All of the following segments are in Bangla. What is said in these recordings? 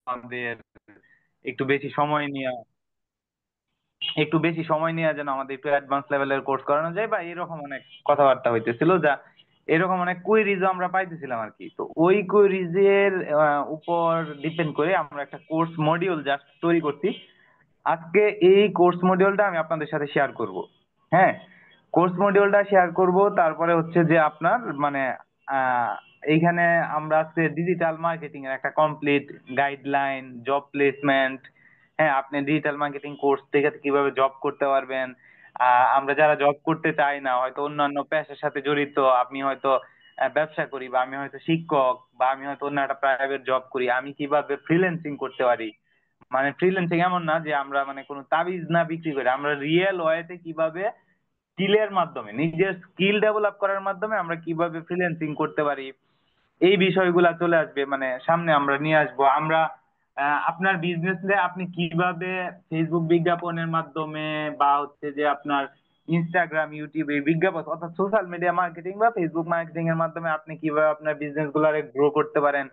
আমাদের একটু বেশি সময় নিয়ে একটু বেশি সময় নিয়ে যেন আমাদের একটু অ্যাডভান্স লেভেলের কোর্স করানো যায়, বা এরকম অনেক কথাবার্তা হইতেছিল, যা এরকম অনেক কুইরিজও আমরা পাইতেছিলাম আর কি। তো ওই কুইরিজের উপর ডিপেন্ড করে আমরা একটা কোর্স মডিউল জাস্ট তৈরি করছি। আজকে এই কোর্স মডিউলটা আমি আপনাদের সাথে শেয়ার করব। হ্যাঁ, কোর্স মডিউলটা শেয়ার করব। তারপরে হচ্ছে যে আপনার মানে আহ, এইখানে আমরা আজকে ডিজিটাল মার্কেটিং এর একটা কমপ্লিট গাইডলাইন, জব প্লেসমেন্ট, হ্যাঁ আপনি ডিজিটাল মার্কেটিং কোর্স থেকে কিভাবে জব করতে পারবেন। আমরা যারা জব করতে চাই না, হয়তো অন্যান্য পেশার সাথে জড়িত, আমি হয়তো ব্যবসা করি, বা আমি হয়তো শিক্ষক, বা আমি হয়তো অন্য একটা প্রাইভেট জব করি, আমি কিভাবে ফ্রিল্যান্সিং করতে পারি। মানে ফ্রিল্যান্সিং এমন না যে আমরা মানে কোনো তাবিজ না বিক্রি করে, আমরা রিয়েল ওয়েতে কিভাবে স্কিলের মাধ্যমে, নিজের স্কিল ডেভেলপ করার মাধ্যমে আমরা কিভাবে ফ্রিল্যান্সিং করতে পারি, এই বিষয়গুলা চলে আসবে, মানে সামনে আমরা নিয়ে আসবো। আমরা আপনার বিজনেস আপনি কিভাবে ফেসবুক বিজ্ঞাপনের মাধ্যমে, বা হচ্ছে যে আপনার ইনস্টাগ্রাম, ইউটিউবে বিজ্ঞাপন, অর্থাৎ সোশ্যাল মিডিয়া মার্কেটিং বা ফেসবুক মার্কেটিং এর মাধ্যমে আপনি কিভাবে আপনার বিজনেস গুলারে গ্রো করতে পারেন।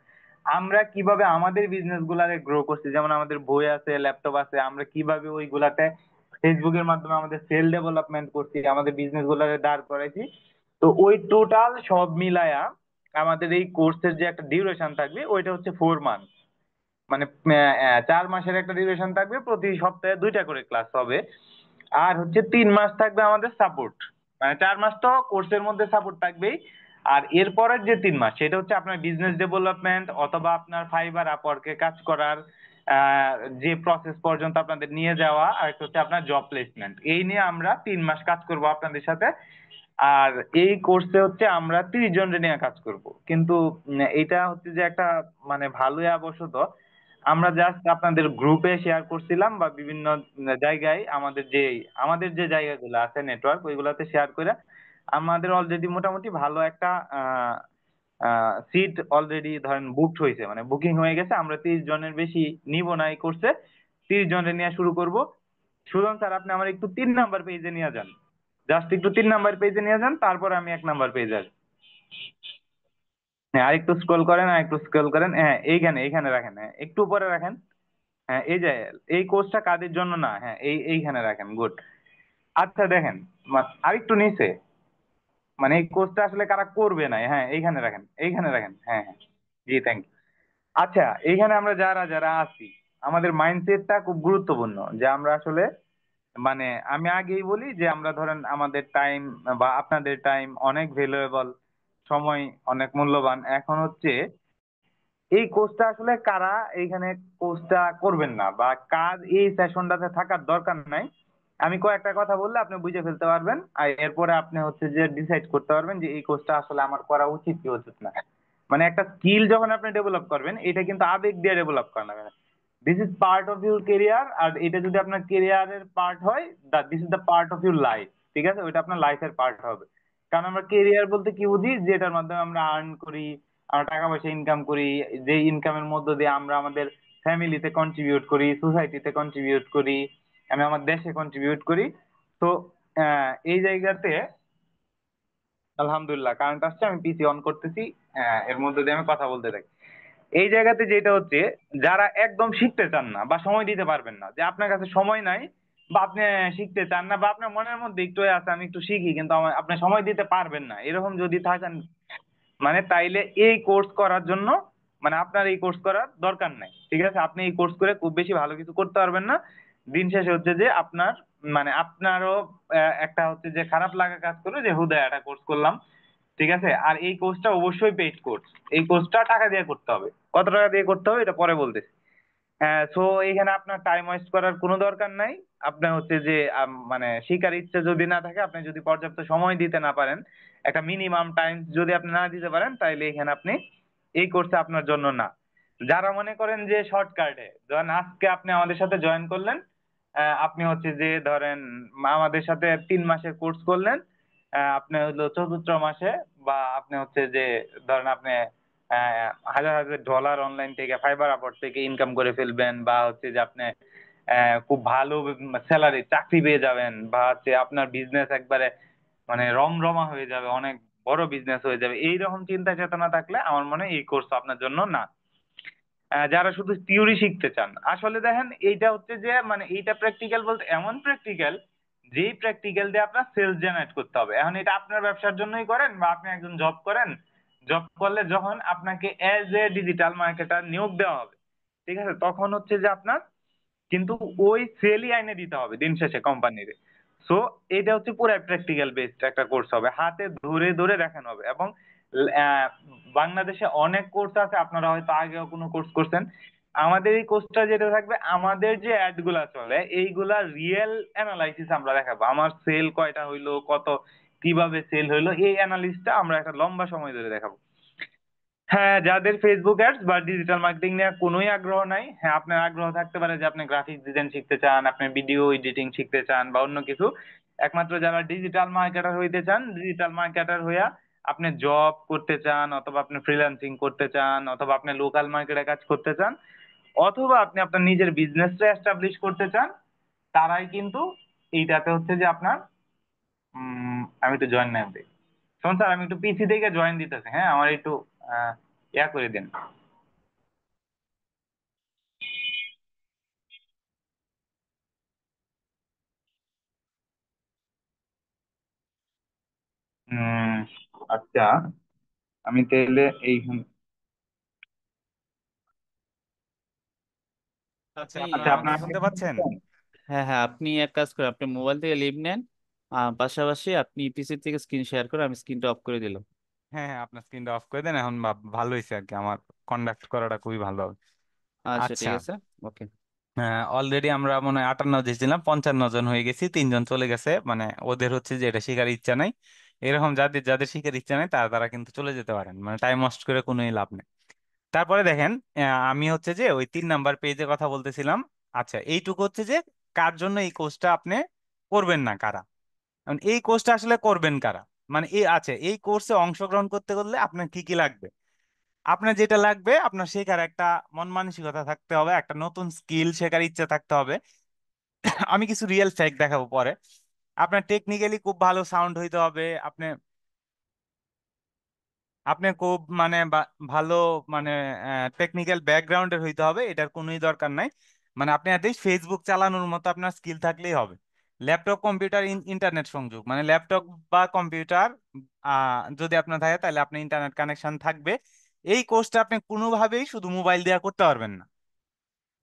আমরা কিভাবে আমাদের বিজনেস গুলারে গ্রো করছি, যেমন আমাদের বই আছে, ল্যাপটপ আছে, আমরা কিভাবে ওইগুলাতে ফেসবুকের মাধ্যমে আমাদের সেল ডেভেলপমেন্ট করছি, আমাদের বিজনেস গুলারে দাঁড় করাইছি। তো ওই টোটাল সব মিলায়া আমাদের এই কোর্সের যে একটা ডিউরেশন থাকবে ওইটা হচ্ছে 4 মান্থ। মানে 4 মাসের একটা ডিউরেশন থাকবে, প্রতি সপ্তাহে 2টা করে ক্লাস হবে। আর হচ্ছে 3 মাস থাকবে আমাদের সাপোর্ট। মানে 4 মাস তো কোর্সের মধ্যে সাপোর্ট থাকবেই। আর এরপরের যে 3 মাস সেটা হচ্ছে আপনার বিজনেস ডেভেলপমেন্ট, অথবা আপনার ফাইবার আপওয়ার্কে কাজ করার আহ, যে প্রসেস পর্যন্ত আপনাদের নিয়ে যাওয়া, আর একটা হচ্ছে আপনার জব প্লেসমেন্ট। এই নিয়ে আমরা 3 মাস কাজ করব আপনাদের সাথে। আর এই কোর্সে হচ্ছে আমরা 30 জনকে নিয়ে কাজ করব। কিন্তু এটা হচ্ছে যে একটা মানে ভালো অবশ্য। আমরা জাস্ট আপনাদের গ্রুপে শেয়ার করছিলাম, বা বিভিন্ন জায়গায় আমাদের যে জায়গাগুলো আছে নেটওয়ার্ক, ওইগুলাতে শেয়ার করে আমাদের অলরেডি মোটামুটি ভালো একটা সিট অলরেডি ধরেন বুকড হয়েছে, মানে বুকিং হয়ে গেছে। আমরা 30 জনের বেশি নিব না এই কোর্সে, 30 জনের নিয়ে শুরু করব। সুজন স্যার, আপনি আমার একটু 3 নাম্বার পেজে নিয়ে যান, জাস্ট একটু 3 নাম্বার পেজে নিয়ে যান, তারপর আমি 1 নাম্বার পেজে আসবো। হ্যাঁ, আরেকটু স্ক্রল করেন, আরেকটু স্ক্রল করেন, হ্যাঁ এইখানে এইখানে রাখেন, হ্যাঁ একটু উপরে রাখেন। হ্যাঁ, এই যে এই কোর্সটা কাদের জন্য না, হ্যাঁ এইখানে রাখেন, গুড। আচ্ছা দেখেন, আরেকটু নিচে, মানে এই কোর্সটা আসলে কারা করবে না, হ্যাঁ এইখানে রাখেন, এইখানে রাখেন, হ্যাঁ হ্যাঁ। জি, থ্যাংক ইউ। আচ্ছা, এইখানে আমরা যারা যারা আছি, আমাদের মাইন্ডসেটটা খুব গুরুত্বপূর্ণ, যে আমরা আসলে মানে আমি আগেই বলি যে আমরা ধরেন আমাদের টাইম বা আপনাদের টাইম অনেক ভ্যালুয়েবল, সময় অনেক মূল্যবান। এখন হচ্ছে এই কোর্সটা আসলে কারা এইখানে কোর্সটা করবেন না, বা কার এই সেশনটাতে থাকার দরকার নাই, আমি কয়েকটা কথা বললে আপনি বুঝে ফেলতে পারবেন। আর এরপরে আপনি হচ্ছে যে ডিসাইড করতে পারবেন যে এই কোর্সটা আসলে আমার করা উচিত কি উচিত না। মানে একটা স্কিল যখন আপনি ডেভেলপ করবেন, এটা কিন্তু আবেগ দিয়ে ডেভেলপ করা যাবে না। This is part of your career, আর এটা যদি আপনার কেরিয়ারের পার্ট হয়, this is the part of your life. ঠিক আছে, ওইটা আপনার লাইফের পার্ট হবে। কারণ আমরা কেরিয়ার বলতে কি বুঝি, যেটার মাধ্যমে আমরা আর্ন করি, আমরা টাকা পয়সা ইনকাম করি, যে ইনকামের মধ্য দিয়ে আমরা আমাদের ফ্যামিলিতে কন্ট্রিবিউট করি, সোসাইটিতে কন্ট্রিবিউট করি, আমি আমার দেশে কন্ট্রিবিউট করি। তো এই জায়গাতে আলহামদুলিল্লাহ কারেন্ট আসছে, আমি পিসি অন করতেছি, এর মধ্যে দিয়ে আমি কথা বলতে থাকি। এই জায়গাতে যেটা হচ্ছে, যারা একদম শিখতে চান না বা সময় দিতে পারবেন না, যে আপনার কাছে সময় নাই, বা আপনি শিখতে চান না, বা আপনার মনের মধ্যে একটু আছে আমি একটু শিখি, কিন্তু আপনি সময় দিতে পারবেন না, এরকম যদি থাকেন, মানে তাইলে এই কোর্স করার জন্য, মানে আপনার এই কোর্স করার দরকার নাই। ঠিক আছে, আপনি এই কোর্স করে খুব বেশি ভালো কিছু করতে পারবেন না। দিন শেষে হচ্ছে যে আপনার মানে আপনারও একটা হচ্ছে যে খারাপ লাগা কাজ করবে, যে হুদায় একটা কোর্স করলাম। ঠিক আছে, আর এই কোর্সটা অবশ্যই পেইড কোর্স। এই কোর্সটা টাকা দিয়ে করতে হবে। কত টাকা দিয়ে করতে হবে এটা পরে বলতেছি। সো এখানে আপনার টাইম ওয়েস্ট করার কোনো দরকার নাই। আপনার হচ্ছে যে মানে শিকার ইচ্ছে যদি না থাকে, আপনি যদি পর্যাপ্ত সময় দিতে না পারেন, একটা মিনিমাম টাইম যদি আপনি না দিতে পারেন, তাইলে এখানে আপনি এই কোর্সে আপনার জন্য না। যারা মনে করেন যে শর্টকাটে, ধরেন আজকে আপনি আমাদের সাথে জয়েন করলেন, আপনি হচ্ছে যে ধরেন আমাদের সাথে 3 মাসের কোর্স করলেন, আপনি হলো চতুর্থ মাসে, বা আপনি হচ্ছে যে ধরেন আপনি হাজার হাজার ডলার অনলাইন থেকে ফাইবার আপওয়ার্ক থেকে ইনকাম করে ফেলবেন, বা হচ্ছে যে আপনি খুব ভালো স্যালারি চাকরি পেয়ে যাবেন, বা হচ্ছে আপনার বিজনেস একবারে মানে রমরমা হয়ে যাবে, অনেক বড় বিজনেস হয়ে যাবে, এইরকম চিন্তা চেতনা থাকলে আমার মনে হয় এই কোর্স আপনার জন্য না। যারা শুধু থিওরি শিখতে চান। আসলে দেখেন এইটা হচ্ছে যে মানে এইটা প্র্যাকটিক্যাল বলতে এমন প্র্যাকটিক্যাল, যেই প্র্যাকটিক্যাল দিয়ে আপনার সেলস জেনারেট করতে হবে। এখন এটা আপনার ব্যবসার জন্যই করেন বা আপনি একজন জব করেন, জব করলে যখন আপনাকে এজ এ ডিজিটাল মার্কেটার নিয়োগ দেওয়া হবে, ঠিক আছে, তখন হচ্ছে যে আপনার কিন্তু ওই সেলই আইনে দিতে হবে দিন শেষে কোম্পানির। সো এটা হচ্ছে পুরো প্র্যাকটিক্যাল বেসড একটা কোর্স হবে, হাতে ধরে ধরে দেখানো হবে। এবং আহ, বাংলাদেশে অনেক কোর্স আছে, আপনারা হয়তো আগেও কোনো কোর্স করছেন। আমাদের এই কোর্সটা যেটা থাকবে, আমাদের যে অ্যাড গুলা চলে এইগুলা রিয়েল অ্যানালাইসিস আমরা দেখাবো। আমার সেল কয়টা হইলো, কত কিভাবে সেল হইলো, এই অ্যানালিসিসটা আমরা একটা লম্বা সময় ধরে দেখাবো। হ্যাঁ, যাদের ফেসবুক অ্যাডস বা ডিজিটাল মার্কেটিং নিয়ে কোনোই আগ্রহ নাই, হ্যাঁ আপনার আগ্রহ থাকতে পারে যে আপনি গ্রাফিক্স ডিজাইন শিখতে চান, আপনি ভিডিও এডিটিং শিখতে চান বা অন্য কিছু। একমাত্র যারা ডিজিটাল মার্কেটার হইতে চান, ডিজিটাল মার্কেটার হইয়া আপনি জব করতে চান, অথবা আপনি ফ্রিল্যান্সিং করতে চান, অথবা আপনি লোকাল মার্কেটে কাজ করতে চান, অথবা আপনি আপনার নিজের বিজনেসটা এস্টাবলিশ করতে চান, তারাই কিন্তু এইটাতে হচ্ছে যে আপনার আমি একটু জয়েন না দিই। শোন স্যার, আমি একটু পিসি থেকে জয়েন দিতেছি, হ্যাঁ আমার একটু আহ, ইয়া করে দিন। উম আচ্ছা, আমি তাহলে এই আপনি আচ্ছা আমাকে আপনার শুনতে পাচ্ছেন? হ্যাঁ হ্যাঁ, আপনি এক কাজ করেন, আপনি মোবাইল থেকে লিভ নেন, পাশাপাশি আপনি পিসি থেকে স্ক্রিন শেয়ার করে, আমি স্ক্রিনটা অফ করে দিলাম। হ্যাঁ হ্যাঁ, আপনার স্ক্রিনটা অফ করে দেন এখন। ভালো হয়েছে আর কি, আমার কন্ডাক্ট করাটা খুবই ভালো হবে। আচ্ছা আচ্ছা, ঠিক আছে। ওকে। অলরেডি আমরা মনে হয় 58 দিয়েছিলাম, 55 জন হয়ে গেছি, 3 জন চলে গেছে, মানে ওদের হচ্ছে যে এটা শেখার ইচ্ছা নাই। এরকম যাদের যাদের শেখার ইচ্ছা নাই তারা তারা কিন্তু চলে যেতে পারেন, মানে টাইম ওয়েস্ট করে কোনোই লাভ নেই। তারপরে দেখেন, আমি হচ্ছে যে ওই 3 নাম্বার পেজে কথা বলতেছিলাম। আচ্ছা, এইটুকু হচ্ছে যে কার জন্য এই কোর্সটা আপনি করবেন না কারা, এখন এই কোর্সটা আসলে করবেন কারা, মানে এই আছে এই কোর্সে অংশগ্রহণ করতে করলে আপনার কি কি লাগবে। আপনার যেটা লাগবে, আপনার শেখার একটা মন মানসিকতা থাকতে হবে, একটা নতুন স্কিল শেখার ইচ্ছা থাকতে হবে। আমি কিছু রিয়েল ফ্যাক্ট দেখাবো পরে। আপনার টেকনিক্যালি খুব ভালো সাউন্ড হইতে হবে, আপনি আপনি খুব মানে ভালো মানে টেকনিক্যাল ব্যাকগ্রাউন্ডের হইতে হবে, এটার কোনোই দরকার নাই। মানে আপনি অ্যাটলিস্ট ফেসবুক চালানোর মতো আপনার স্কিল থাকলেই হবে। ল্যাপটপ কম্পিউটার ইন্টারনেট সংযোগ, মানে ল্যাপটপ বা কম্পিউটার যদি আপনার থাকে তাহলে আপনি ইন্টারনেট কানেকশন থাকবে। এই কোর্সটা আপনি কোনোভাবেই শুধু মোবাইল দিয়ে করতে পারবেন না।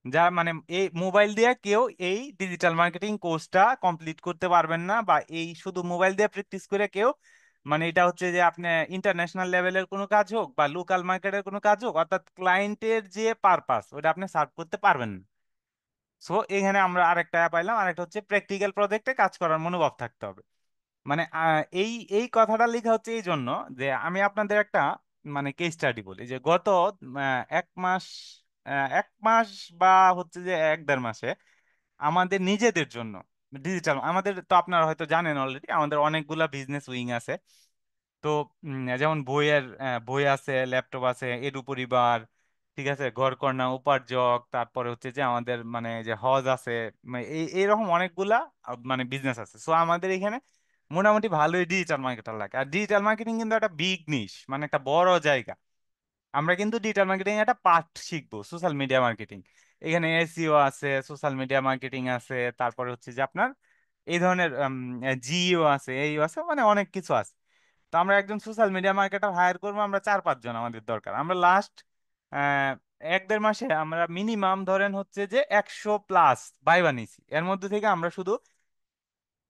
যা মানে এই মোবাইল দিয়ে কেউ এই ডিজিটাল মার্কেটিং কোর্সটা কমপ্লিট করতে পারবেন না, বা এই শুধু মোবাইল দিয়ে প্র্যাকটিস করে কেউ, মানে এটা হচ্ছে যে আপনি ইন্টারন্যাশনাল লেভেলের কোনো কাজ হোক বা লোকাল মার্কেটের কোনো কাজ হোক, অর্থাৎ ক্লায়েন্টের যে পারপাস ওটা আপনি সার্ভ করতে পারবেন না। সো এখানে আমরা আরেকটা পাইলাম, আরেকটা হচ্ছে প্র্যাকটিক্যাল প্রজেক্টে কাজ করার মনোভাব থাকতে হবে। মানে এই এই কথাটা লেখা হচ্ছে এই জন্য যে আমি আপনাদের একটা মানে কেস স্টাডি বলি, যে গত 1 মাস, 1 মাস বা হচ্ছে যে 1-1.5 মাসে আমাদের নিজেদের জন্য ডিজিটাল, আমাদের তো আপনারা হয়তো জানেন অলরেডি আমাদের অনেকগুলা বিজনেস উইং আছে। তো যেমন বইয়ের বই আছে, ল্যাপটপ আছে, এডু পরিবার, ঠিক আছে, ঘরকন্না, উপার্জক, তারপরে হচ্ছে যে আমাদের মানে যে হজ আছে, মানে এই এইরকম অনেকগুলা মানে বিজনেস আছে। সো আমাদের এখানে মোটামুটি ভালোই ডিজিটাল মার্কেটার লাগে। আর ডিজিটাল মার্কেটিং কিন্তু একটা বিগ নিশ, মানে একটা বড় জায়গা। আমরা কিন্তু ডিজিটাল মার্কেটিং একটা পার্ট শিখবো, সোশ্যাল মিডিয়া মার্কেটিং। এখানে এসইও আছে, সোশ্যাল মিডিয়া মার্কেটিং আছে, তারপরে হচ্ছে যে আপনার এই ধরনের জিইও আছে, এইও আছে, মানে অনেক কিছু আছে। তো আমরা একজন সোশ্যাল মিডিয়া মার্কেটার হায়ার করবো, আমরা 4-5 জন আমাদের দরকার। আমরা লাস্ট 1-1.5 মাসে আমরা মিনিমাম ধরেন হচ্ছে যে 100+ ভাইবা নিছি, এর মধ্যে থেকে আমরা শুধু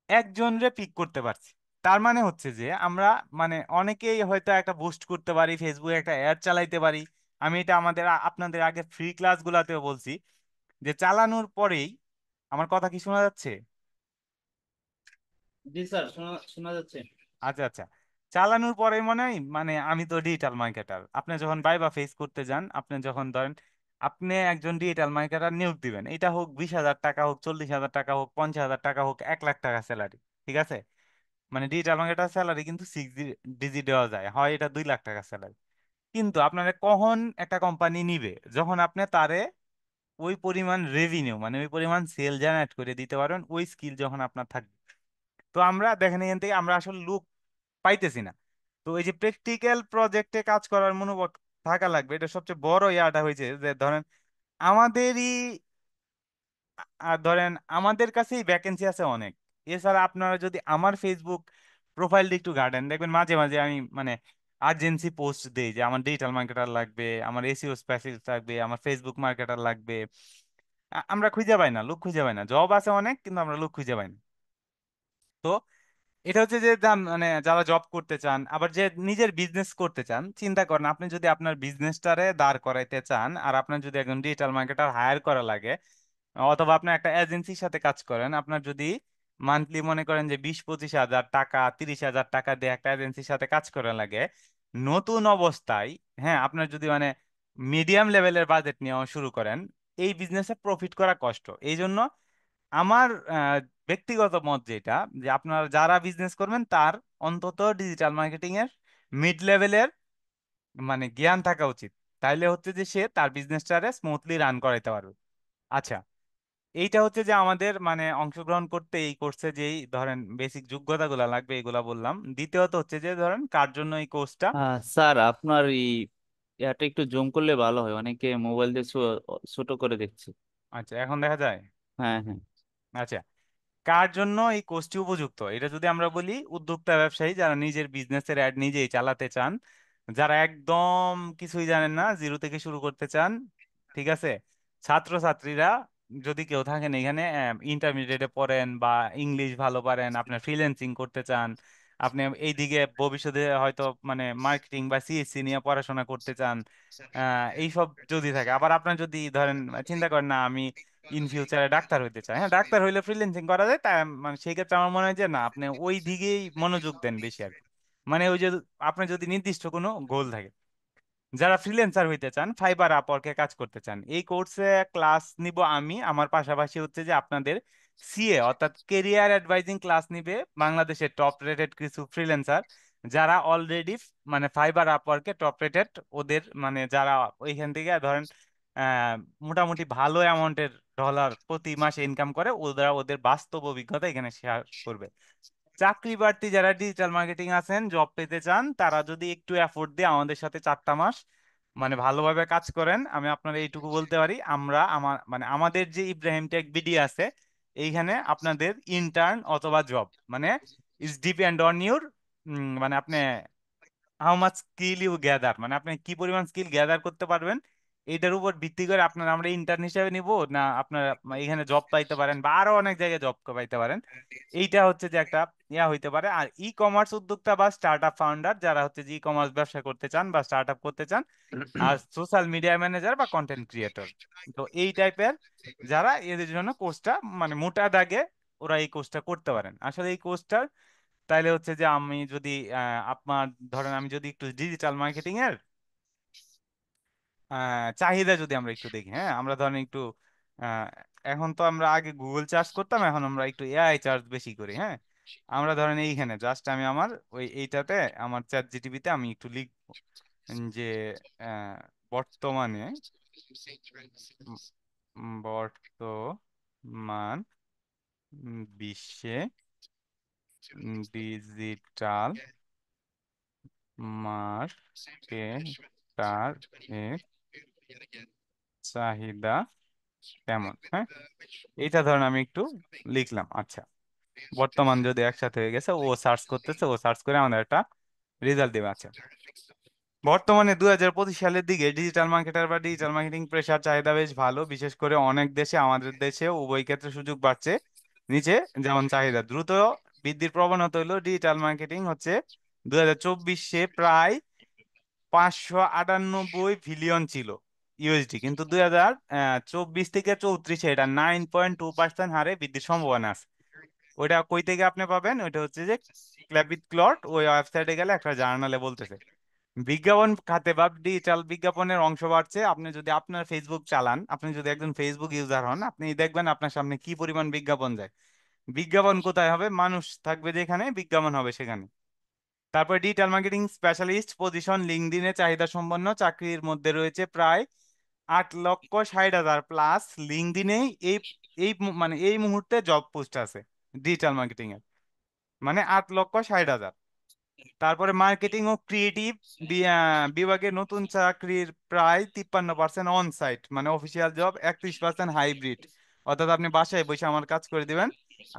একজনরে পিক করতে পারছি। তার মানে হচ্ছে যে আমরা মানে অনেকেই হয়তো একটা বুস্ট করতে পারি, ফেসবুকে একটা অ্যাড চালাইতে পারি। আমি এটা আমাদের আপনাদের আগে ফ্রি ক্লাসগুলোতেও বলছি, যে চালানোর পরেই, আমার কথা কি শোনা যাচ্ছে? জি স্যার, শোনা শোনা যাচ্ছে। আচ্ছা আচ্ছা, চালানোর পরে মনে হয় মানে আমি তো ডিজিটাল মার্কেটার। আপনি যখন বাইবা ফেস করতে যান, আপনি যখন ধরেন আপনি একজন ডিজিটাল মার্কেটার নিয়োগ দিবেন, এটা হোক 20,000 টাকা, হোক 40,000 টাকা, হোক 50,000 টাকা, হোক 1 লাখ টাকা স্যালারি, ঠিক আছে। মানে ডিজিটাল মার্কেটার স্যালারি কিন্তু 6 ডিজিট দেওয়া যায়, হয় এটা 2 লাখ টাকা স্যালারি। কিন্তু আপনারা কখন একটা কোম্পানি নিবে, যখন আপনি তারে ওই পরিমাণ রেভিনিউ, মানে ওই পরিমাণ সেল জেনারেট করে দিতে পারবেন, ওই স্কিল যখন আপনার থাকবে। তো আমরা দেখেন এখান থেকে আমরা আসলে লুক পাইতেছি না। তো এই যে প্র্যাকটিক্যাল প্রজেক্টে কাজ করার মনোভাব, থাকা লাগবে, এটা সবচেয়ে বড় ইয়াটা হয়েছে যে ধরেন আমাদেরই ধরেন আমাদের কাছেই ভ্যাকেন্সি আছে অনেক। এছাড়া আপনারা যদি আমার ফেসবুক প্রোফাইলটা একটু ঘাটেন, দেখবেন মাঝে মাঝে আমি মানে আর্জেন্সি পোস্ট দেই যে আমার ডিজিটাল মার্কেটার লাগবে, আমার এসইও স্পেশালিস্ট লাগবে, আমার ফেসবুক মার্কেটার লাগবে। আমরা খুঁজে পাই না, লোক খুঁজে পাই না, জব আছে অনেক কিন্তু আমরা লোক খুঁজে পাই না। তো এটা হচ্ছে যে মানে যারা জব করতে চান, আবার যে নিজের বিজনেস করতে চান, চিন্তা করেন আপনি যদি আপনার বিজনেসটারে দাঁড় করাইতে চান আর আপনার যদি একজন ডিজিটাল মার্কেটার হায়ার করা লাগে, অথবা আপনি একটা এজেন্সির সাথে কাজ করেন, আপনার যদি মান্থলি মনে করেন যে 20-25 হাজার টাকা 30 হাজার টাকা দিয়ে একটা এজেন্সির সাথে কাজ করা লাগে নতুন অবস্থায়, হ্যাঁ আপনার যদি মানে মিডিয়াম লেভেলের বাজেট নেওয়া শুরু করেন, এই বিজনেসে প্রফিট করা কষ্ট। এই জন্য আমার ব্যক্তিগত মত যেটা, যে আপনারা যারা বিজনেস করবেন তার অন্তত ডিজিটাল মার্কেটিং এর মিড লেভেলের মানে জ্ঞান থাকা উচিত। তাইলে হচ্ছে যে সে তার বিজনেসটারে স্মুথলি রান করাইতে পারবে। আচ্ছা, এইটা হচ্ছে যে আমাদের মানে অংশগ্রহণ করতে এই কোর্সে যেই ধরেন বেসিক যোগ্যতাগুলো লাগবে এগুলা বললাম। দ্বিতীয়ত হচ্ছে যে ধরেন কার জন্য এই কোর্সটা। স্যার আপনার এই এটা একটু জুম করলে ভালো হয়, অনেকে মোবাইল দিয়ে ছোট করে দেখছে। আচ্ছা, এখন দেখা যায়? হ্যাঁ হ্যাঁ। আচ্ছা, কার জন্য এই কোর্সটি উপযুক্ত এটা যদি আমরা বলি, উদ্যোক্তা ব্যবসায়ী যারা নিজের বিজনেসের অ্যাড নিজেই চালাতে চান, যারা একদম কিছুই জানেন না, জিরো থেকে শুরু করতে চান, ঠিক আছে, ছাত্রছাত্রীরা যদি কেউ থাকেন এখানে ইন্টারমিডিয়েটে পড়েন বা ইংলিশ ভালো পারেন, আপনার ফ্রিল্যান্সিং করতে চান, আপনি এইদিকে ভবিষ্যতে হয়তো মানে মার্কেটিং বা সিএসসি নিয়ে পড়াশোনা করতে চান, এইসব যদি থাকে, আবার আপনার যদি ধরেন চিন্তা করেন না আমি ইন ফিউচারে ডাক্তার হইতে চায়, হ্যাঁ ডাক্তার হইলে ফ্রিল্যান্সিং করা যায়, তাই মানে সেই ক্ষেত্রে আমার মনে হয় যে না আপনি ওই দিকেই মনোযোগ দেন বেশি আর কি। মানে ওই যে আপনার যদি নির্দিষ্ট কোনো গোল থাকে, যারা ফ্রিল্যান্সার হইতে চান, ফাইবার আপওয়ার্কে কাজ করতে চান, এই কোর্সে ক্লাস নিব আমি, আমার পাশাপাশি হচ্ছে যে আপনাদের সিএ অর্থাৎ কেরিয়ার অ্যাডভাইজিং ক্লাস নিবে বাংলাদেশের টপ রেটেড কিছু ফ্রিল্যান্সার, যারা অলরেডি মানে ফাইবার আপওয়ার্কে টপ রেটেড, ওদের মানে যারা ওইখান থেকে ধরেন আহ, মোটামুটি ভালো অ্যামাউন্টের ডলার প্রতি মাসে ইনকাম করে, ওরা ওদের বাস্তব অভিজ্ঞতা এখানে শেয়ার করবে। চাকরি প্রার্থী যারা ডিজিটাল মার্কেটিং আছেন, জব পেতে চান, তারা যদি একটু এফোর্ট দিয়ে আমাদের সাথে 4টা মাস মানে ভালোভাবে কাজ করেন, আমি আপনার এইটুকু বলতে পারি, আমরা আমার মানে আমাদের যে ইব্রাহিম টেক বিডি আছে এইখানে আপনাদের ইন্টার্ন অথবা জব মানে ইজ ডিপেন্ড অন ইউর মানে আপনি how much skill you gather, মানে আপনি কি পরিমাণ স্কিল গ্যাদার করতে পারবেন, এটার উপর ভিত্তি করে আপনার আমরা ইন্টার্ন হিসেবে নিব না আপনার এখানে জব পাইতে পারেন বা আরো অনেক জায়গায় জব পাইতে পারেন। এইটা হচ্ছে যে একটা ইয়া হইতে পারে। আর ই কমার্স উদ্যোক্তা বা স্টার্ট আপ ফাউন্ডার যারা হচ্ছে যে ই কমার্স ব্যবসা করতে চান বা স্টার্ট আপ করতে চান, আর সোশ্যাল মিডিয়া ম্যানেজার বা কন্টেন্ট ক্রিয়েটর, তো এই টাইপের যারা, এদের জন্য কোর্সটা মানে মোটা দাগে ওরা এই কোর্সটা করতে পারেন। আসলে এই কোর্সটা তাইলে হচ্ছে যে আমি যদি আপনার ধরেন আমি যদি একটু ডিজিটাল মার্কেটিং এর চাহিদা যদি আমরা একটু দেখি, হ্যাঁ আমরা ধরেন একটু আহ, এখন তো আমরা আগে গুগল চার্জ করতাম, এখন আমরা একটু এআই চার্জ বেশি করি, হ্যাঁ। আমরা ধরেন এইখানে জাস্ট আমি আমার ওই এইটাতে আমার চ্যাট জিটিপিতে আমি একটু লিখবো যে আহ, বর্তমানে উম, বর্তমান বিশ্বে ডিজিটাল মার্কেটার এর চাহিদা কেমন, হ্যাঁ। এইটা ধরেন আমি একটু লিখলাম। আচ্ছা, বর্তমান যদি একসাথে হয়ে গেছে, ও সার্চ করতেছে, ও সার্চ করে আমাদের একটা রেজাল্ট দেবে। আচ্ছা, বর্তমানে 2025 সালের দিকে ডিজিটাল মার্কেটার বা ডিজিটাল মার্কেটিং পেশার চাহিদা বেশ ভালো, বিশেষ করে অনেক দেশে, আমাদের দেশে উভয় ক্ষেত্রে সুযোগ বাড়ছে। নিচে যেমন চাহিদা দ্রুত বৃদ্ধির প্রবণতা হলো, ডিজিটাল মার্কেটিং হচ্ছে 2024-এ প্রায় 598 বিলিয়ন ছিল ইউএসডি, কিন্তু 2024 থেকে 34-এ এটা 9.2% হারে বৃদ্ধির সম্ভাবনা আছে। ওইটা কই থেকে আপনি পাবেন? ওইটা হচ্ছে যে ক্ল্যাপিট ক্লট, ওই ওয়েবসাইটে গেলে একটা জার্নালে বলতেছে। বিজ্ঞাপন খাতে বা ডিজিটাল বিজ্ঞাপনের অংশ বাড়ছে। আপনি যদি আপনার ফেসবুক চালান, আপনি যদি একজন ফেসবুক ইউজার হন, আপনি দেখবেন আপনার সামনে কি পরিমাণ বিজ্ঞাপন যায়। বিজ্ঞাপন কোথায় হবে? মানুষ থাকবে যেখানে, বিজ্ঞাপন হবে সেখানে। তারপরে ডিজিটাল মার্কেটিং স্পেশালিস্ট পজিশন লিঙ্কডইনে চাহিদা সম্পন্ন চাকরির মধ্যে রয়েছে প্রায় 8,60,000 প্লাস লিঙ্কডইনেই এই এই মানে এই মুহূর্তে জব পোস্ট আছে ডিজিটাল মার্কেটিং এর, মানে 8,60,000। তারপরে মার্কেটিং ও ক্রিয়েটিভ বিভাগে নতুন চাকরির প্রায় 53% অন সাইট, মানে অফিসিয়াল জব, 31% হাইব্রিড, অর্থাৎ আপনি বাসায় বসে আমার কাজ করে দিবেন।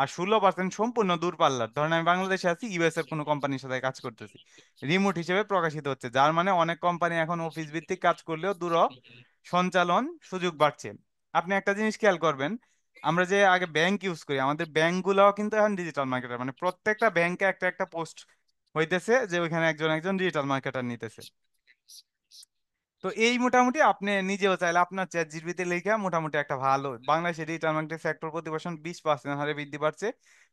আর 16% সম্পূর্ণ দূরপাল্লার, ধরেন আমি বাংলাদেশে আছি, ইউএস এর কোনো কোম্পানির সাথে কাজ করতেছি, রিমোট হিসেবে প্রকাশিত হচ্ছে, যার মানে অনেক কোম্পানি এখন অফিস ভিত্তিক কাজ করলেও দূর সঞ্চালন সুযোগ বাড়ছে। আপনি একটা জিনিস খেয়াল করবেন, আমরা যে আগে ব্যাংক ইউজ করি, আমাদের ব্যাংকগুলোও কিন্তু এখন ডিজিটাল মার্কেটার, মানে প্রত্যেকটা ব্যাংকে একটা একটা পোস্ট হইতেছে যে ওইখানে একজন একজন ডিজিটাল মার্কেটার নিতেছে। তো এই মোটামুটি আপনি নিজেও চাইলে আপনার চ্যাট জিপিটি লিখে মোটামুটি একটা ভালো, বাংলাদেশের ডিজিটাল মার্কেটিং সেক্টর প্রতি বছর 20% হারে বৃদ্ধি পাচ্ছে।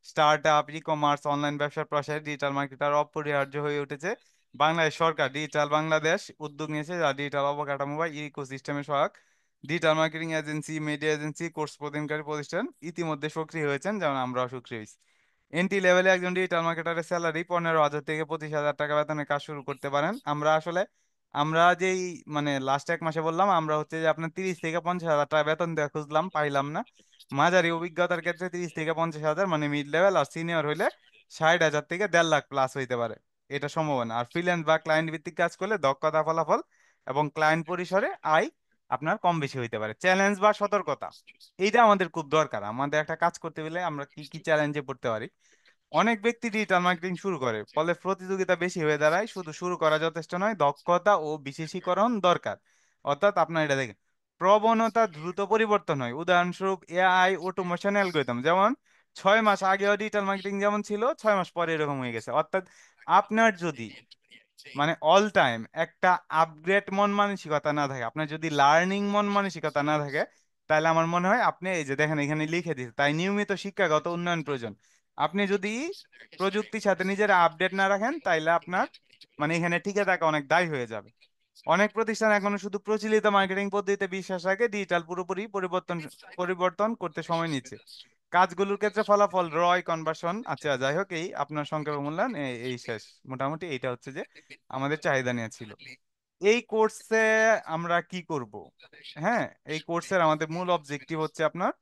Start up, e commerce, online ব্যবসার প্রসারে ডিজিটাল মার্কেটার অপরিহার্য হয়ে উঠেছে। বাংলাদেশ সরকার ডিজিটাল বাংলাদেশ উদ্যোগ নিয়েছে, যা ডিজিটাল অবকাঠামো বা ইকোসিস্টেমের সহায়ক। Digital marketing agency, media agency, course প্রদানকারী প্রতিষ্ঠান ইতিমধ্যে সক্রিয় হয়েছেন, যেমন আমরাও সক্রিয় হয়েছি। এন্ট্রি লেভেলে একজন ডিজিটাল মার্কেটারের স্যালারি 15,000 থেকে 25,000 টাকা বেতনে কাজ শুরু করতে পারেন। আমরা যেই মানে লাস্ট এক মাসে বললাম, আমরা হচ্ছে যে আপনার 30 থেকে 50,000 টাকা বেতন দেওয়া খুঁজলাম, পাইলাম না। মাঝারি অভিজ্ঞতার ক্ষেত্রে 30 থেকে 50,000, মানে মিড লেভেল, আর সিনিয়র হইলে 60,000 থেকে 1.5 লাখ প্লাস হইতে পারে, এটা সম্ভাবনা। আর ফ্রিল্যান্স বা ক্লায়েন্ট ভিত্তিক কাজ করলে দক্ষতা, ফলাফল এবং ক্লায়েন্ট পরিসরে আয় আপনার কম বেশি হইতে পারে। চ্যালেঞ্জ বা সতর্কতা, এইটা আমাদের খুব দরকার। আমাদের একটা কাজ করতে গেলে আমরা কি কি চ্যালেঞ্জে পড়তে পারি। অনেক ব্যক্তি ডিজিটাল মার্কেটিং শুরু করে, ফলে প্রতিযোগিতা বেশি হয়ে দাঁড়ায়। শুধু শুরু করা যথেষ্ট নয়, দক্ষতা ও বিশেষীকরণ দরকার। অর্থাৎ আপনার এটা দেখেন, প্রবণতা দ্রুত পরিবর্তন হয়। উদাহরণস্বরূপ এআই অটোমেশন অ্যালগরিদম, যেমন 6 মাস আগেও ডিজিটাল মার্কেটিং যেমন ছিল, 6 মাস পরে এরকম হয়ে গেছে। অর্থাৎ আপনার যদি মানে অল টাইম একটা আপগ্রেড মন মানসিকতা না থাকে, আপনার যদি লার্নিং মন মানসিকতা না থাকে, তাহলে আমার মনে হয় আপনি এই যে দেখেন এখানে লিখে দিচ্ছে, তাই নিয়মিত শিক্ষাগত উন্নয়ন প্রয়োজন। আপনি যদি প্রযুক্তির সাথে নিজের আপডেট না রাখেন, তাইলে আপনার মানে এখানে টিকে থাকা অনেক দায় হয়ে যাবে। অনেক প্রতিষ্ঠান এখনো শুধু প্রচলিত মার্কেটিং পদ্ধতিতে বিশ্বাস রাখে, ডিজিটাল পুরোপুরি পরিবর্তন পরিবর্তন করতে সময় নিচ্ছে। কাজগুলোর ক্ষেত্রে ফলাফল, রয়, কনভার্সন, আচ্ছা যাই হোক, এই আপনার সংক্ষেপে মূল্যায়ন, এই শেষ। মোটামুটি এইটা হচ্ছে যে আমাদের চাহিদা নিয়ে ছিল। এই কোর্সে আমরা কি করব? হ্যাঁ, এই কোর্সের আমাদের মূল অবজেক্টিভ হচ্ছে আপনার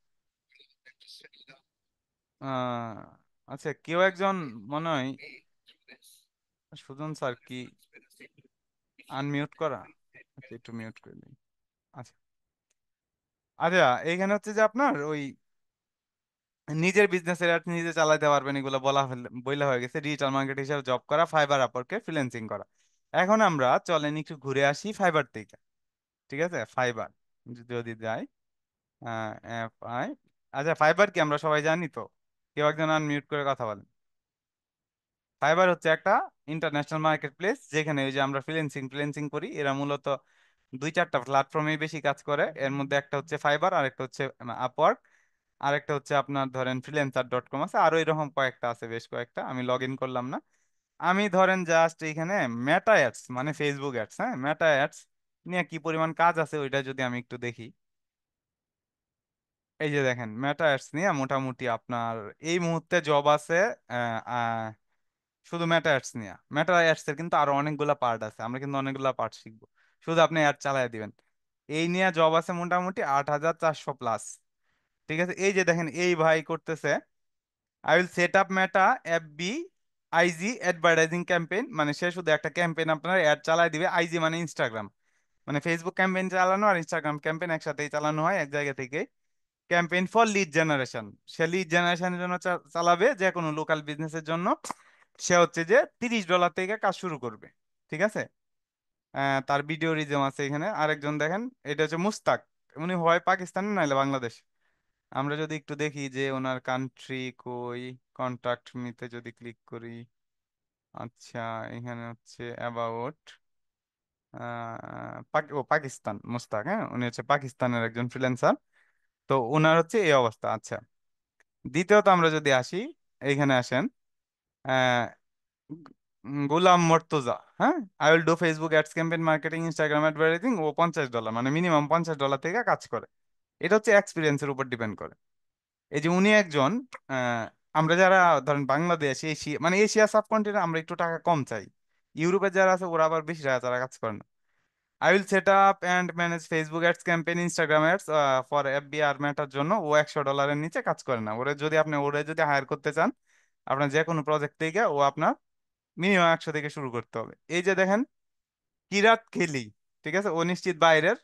আহ আচ্ছা, কেউ একজন মনে হয়, সুজন স্যার কি আনমিউট করা? আচ্ছা, একটু মিউট করে দিই। আচ্ছা আচ্ছা, এইখানে হচ্ছে যে আপনার ওই নিজের বিজনেসের আপনি নিজে চালাতে পারবেন, এগুলো বলা হয়ে গেছে। ডিজিটাল মার্কেট হিসেবে জব করা, ফাইবার, আপওয়ার্কে ফ্রিল্যান্সিং করা। এখন আমরা চলেন একটু ঘুরে আসি ফাইবার থেকে। ঠিক আছে, ফাইবার যদি যাই, এফ আই, আচ্ছা ফাইবার কি আমরা সবাই জানি তো? কেউ একজন আনমিউট করে কথা বলেন। ফাইবার হচ্ছে একটা ইন্টারন্যাশনাল মার্কেট প্লেস, যেখানে ওই যে আমরা ফ্রিল্যান্সিং ফ্রিল্যান্সিং করি, এরা মূলত 2-4টা প্ল্যাটফর্মে বেশি কাজ করে। এর মধ্যে একটা হচ্ছে ফাইবার, আর একটা হচ্ছে আপওয়ার্ক, আর একটা হচ্ছে আপনার ধরেন freelancer.com আছে, আরো এরকম কয়েকটা আছে, বেশ কয়েকটা, আমি লগ ইন করলাম না। আমি ধরেন জাস্ট এইখানে মেটা অ্যাডস, মানে ফেসবুক অ্যাডস, হ্যাঁ মেটা অ্যাডস নিয়ে কি পরিমাণ কাজ আছে ওইটা যদি আমি একটু দেখি। এই যে দেখেন, মেটা অ্যাডস নিয়ে মোটামুটি আপনার এই মুহূর্তে জব আছে। আহ, আহ, শুধু মেটা অ্যাডস নিয়ে, মেটা অ্যাডস এর কিন্তু আরো অনেকগুলা পার্ট আছে, আমরা কিন্তু অনেকগুলা পার্ট শিখবো। শুধু আপনি অ্যাড চালাই দিবেন, এই নিয়ে জব আছে মোটামুটি 8,400 প্লাস। ঠিক আছে, এই যে দেখেন এই ভাই করতেছে, I will set up Meta FB IG advertising campaign, মানে সে শুধু একটা ক্যাম্পেইন আপনার অ্যাড চালাই দিবে। আইজি মানে ইনস্টাগ্রাম, মানে ফেসবুক ক্যাম্পেইন চালানো আর ইনস্টাগ্রাম ক্যাম্পেইন একসাথেই চালানো হয় এক জায়গা থেকে। Campaign for lead generation, say lead জেনারেশনের জন্য চালাবে যে কোনো লোকাল বিজনেসের জন্য। সে হচ্ছে যে $30 থেকে কাজ শুরু করবে। ঠিক আছে, তার ভিডিও রিজম আছে এখানে। আরেকজন দেখেন, এটা হচ্ছে মুস্তাক, উনি হয় পাকিস্তানি নাইলে বাংলাদেশ। আমরা যদি একটু দেখি যে ওনার কান্ট্রি কই, কন্টাক্ট মিতে যদি ক্লিক করি, আচ্ছা এখানে হচ্ছে অ্যাবাউট পাকিস্তান, মুস্তাক, হ্যাঁ উনি হচ্ছে পাকিস্তানের একজন ফ্রিল্যান্সার। তো ওনার হচ্ছে এই অবস্থা। আচ্ছা, দ্বিতীয়ত আমরা যদি আসি, এইখানে আসেন, আহ, গোলাম মর্তুজা, হ্যাঁ, I will do Facebook ads campaign marketing Instagram advertising, ও $50, মানে মিনিমাম $50 থেকে কাজ করে। এটা হচ্ছে এক্সপিরিয়েন্সের উপর ডিপেন্ড করে। এই যে উনি একজন, আহ, আমরা যারা ধরেন বাংলাদেশ, এশিয়া মানে এশিয়া সাবকন্টিনেন্ট, আমরা একটু টাকা কম চাই। ইউরোপে যারা আছে ওরা আবার বেশি টাকা তারা কাজ করে না। I will set up and manage Facebook ads campaign, Instagram ads for FB আর মেটার জন্য। ও $100 নিচে কাজ করে না। ওরে যদি হায়ার করতে চান, আপনার যে কোনো প্রজেক্ট থেকে ও আপনার মিনিমাম 100 থেকে শুরু করতে হবে। এই যে দেখেন কিরাত খেলি, ঠিক আছে, ও নিশ্চিত বাইরের,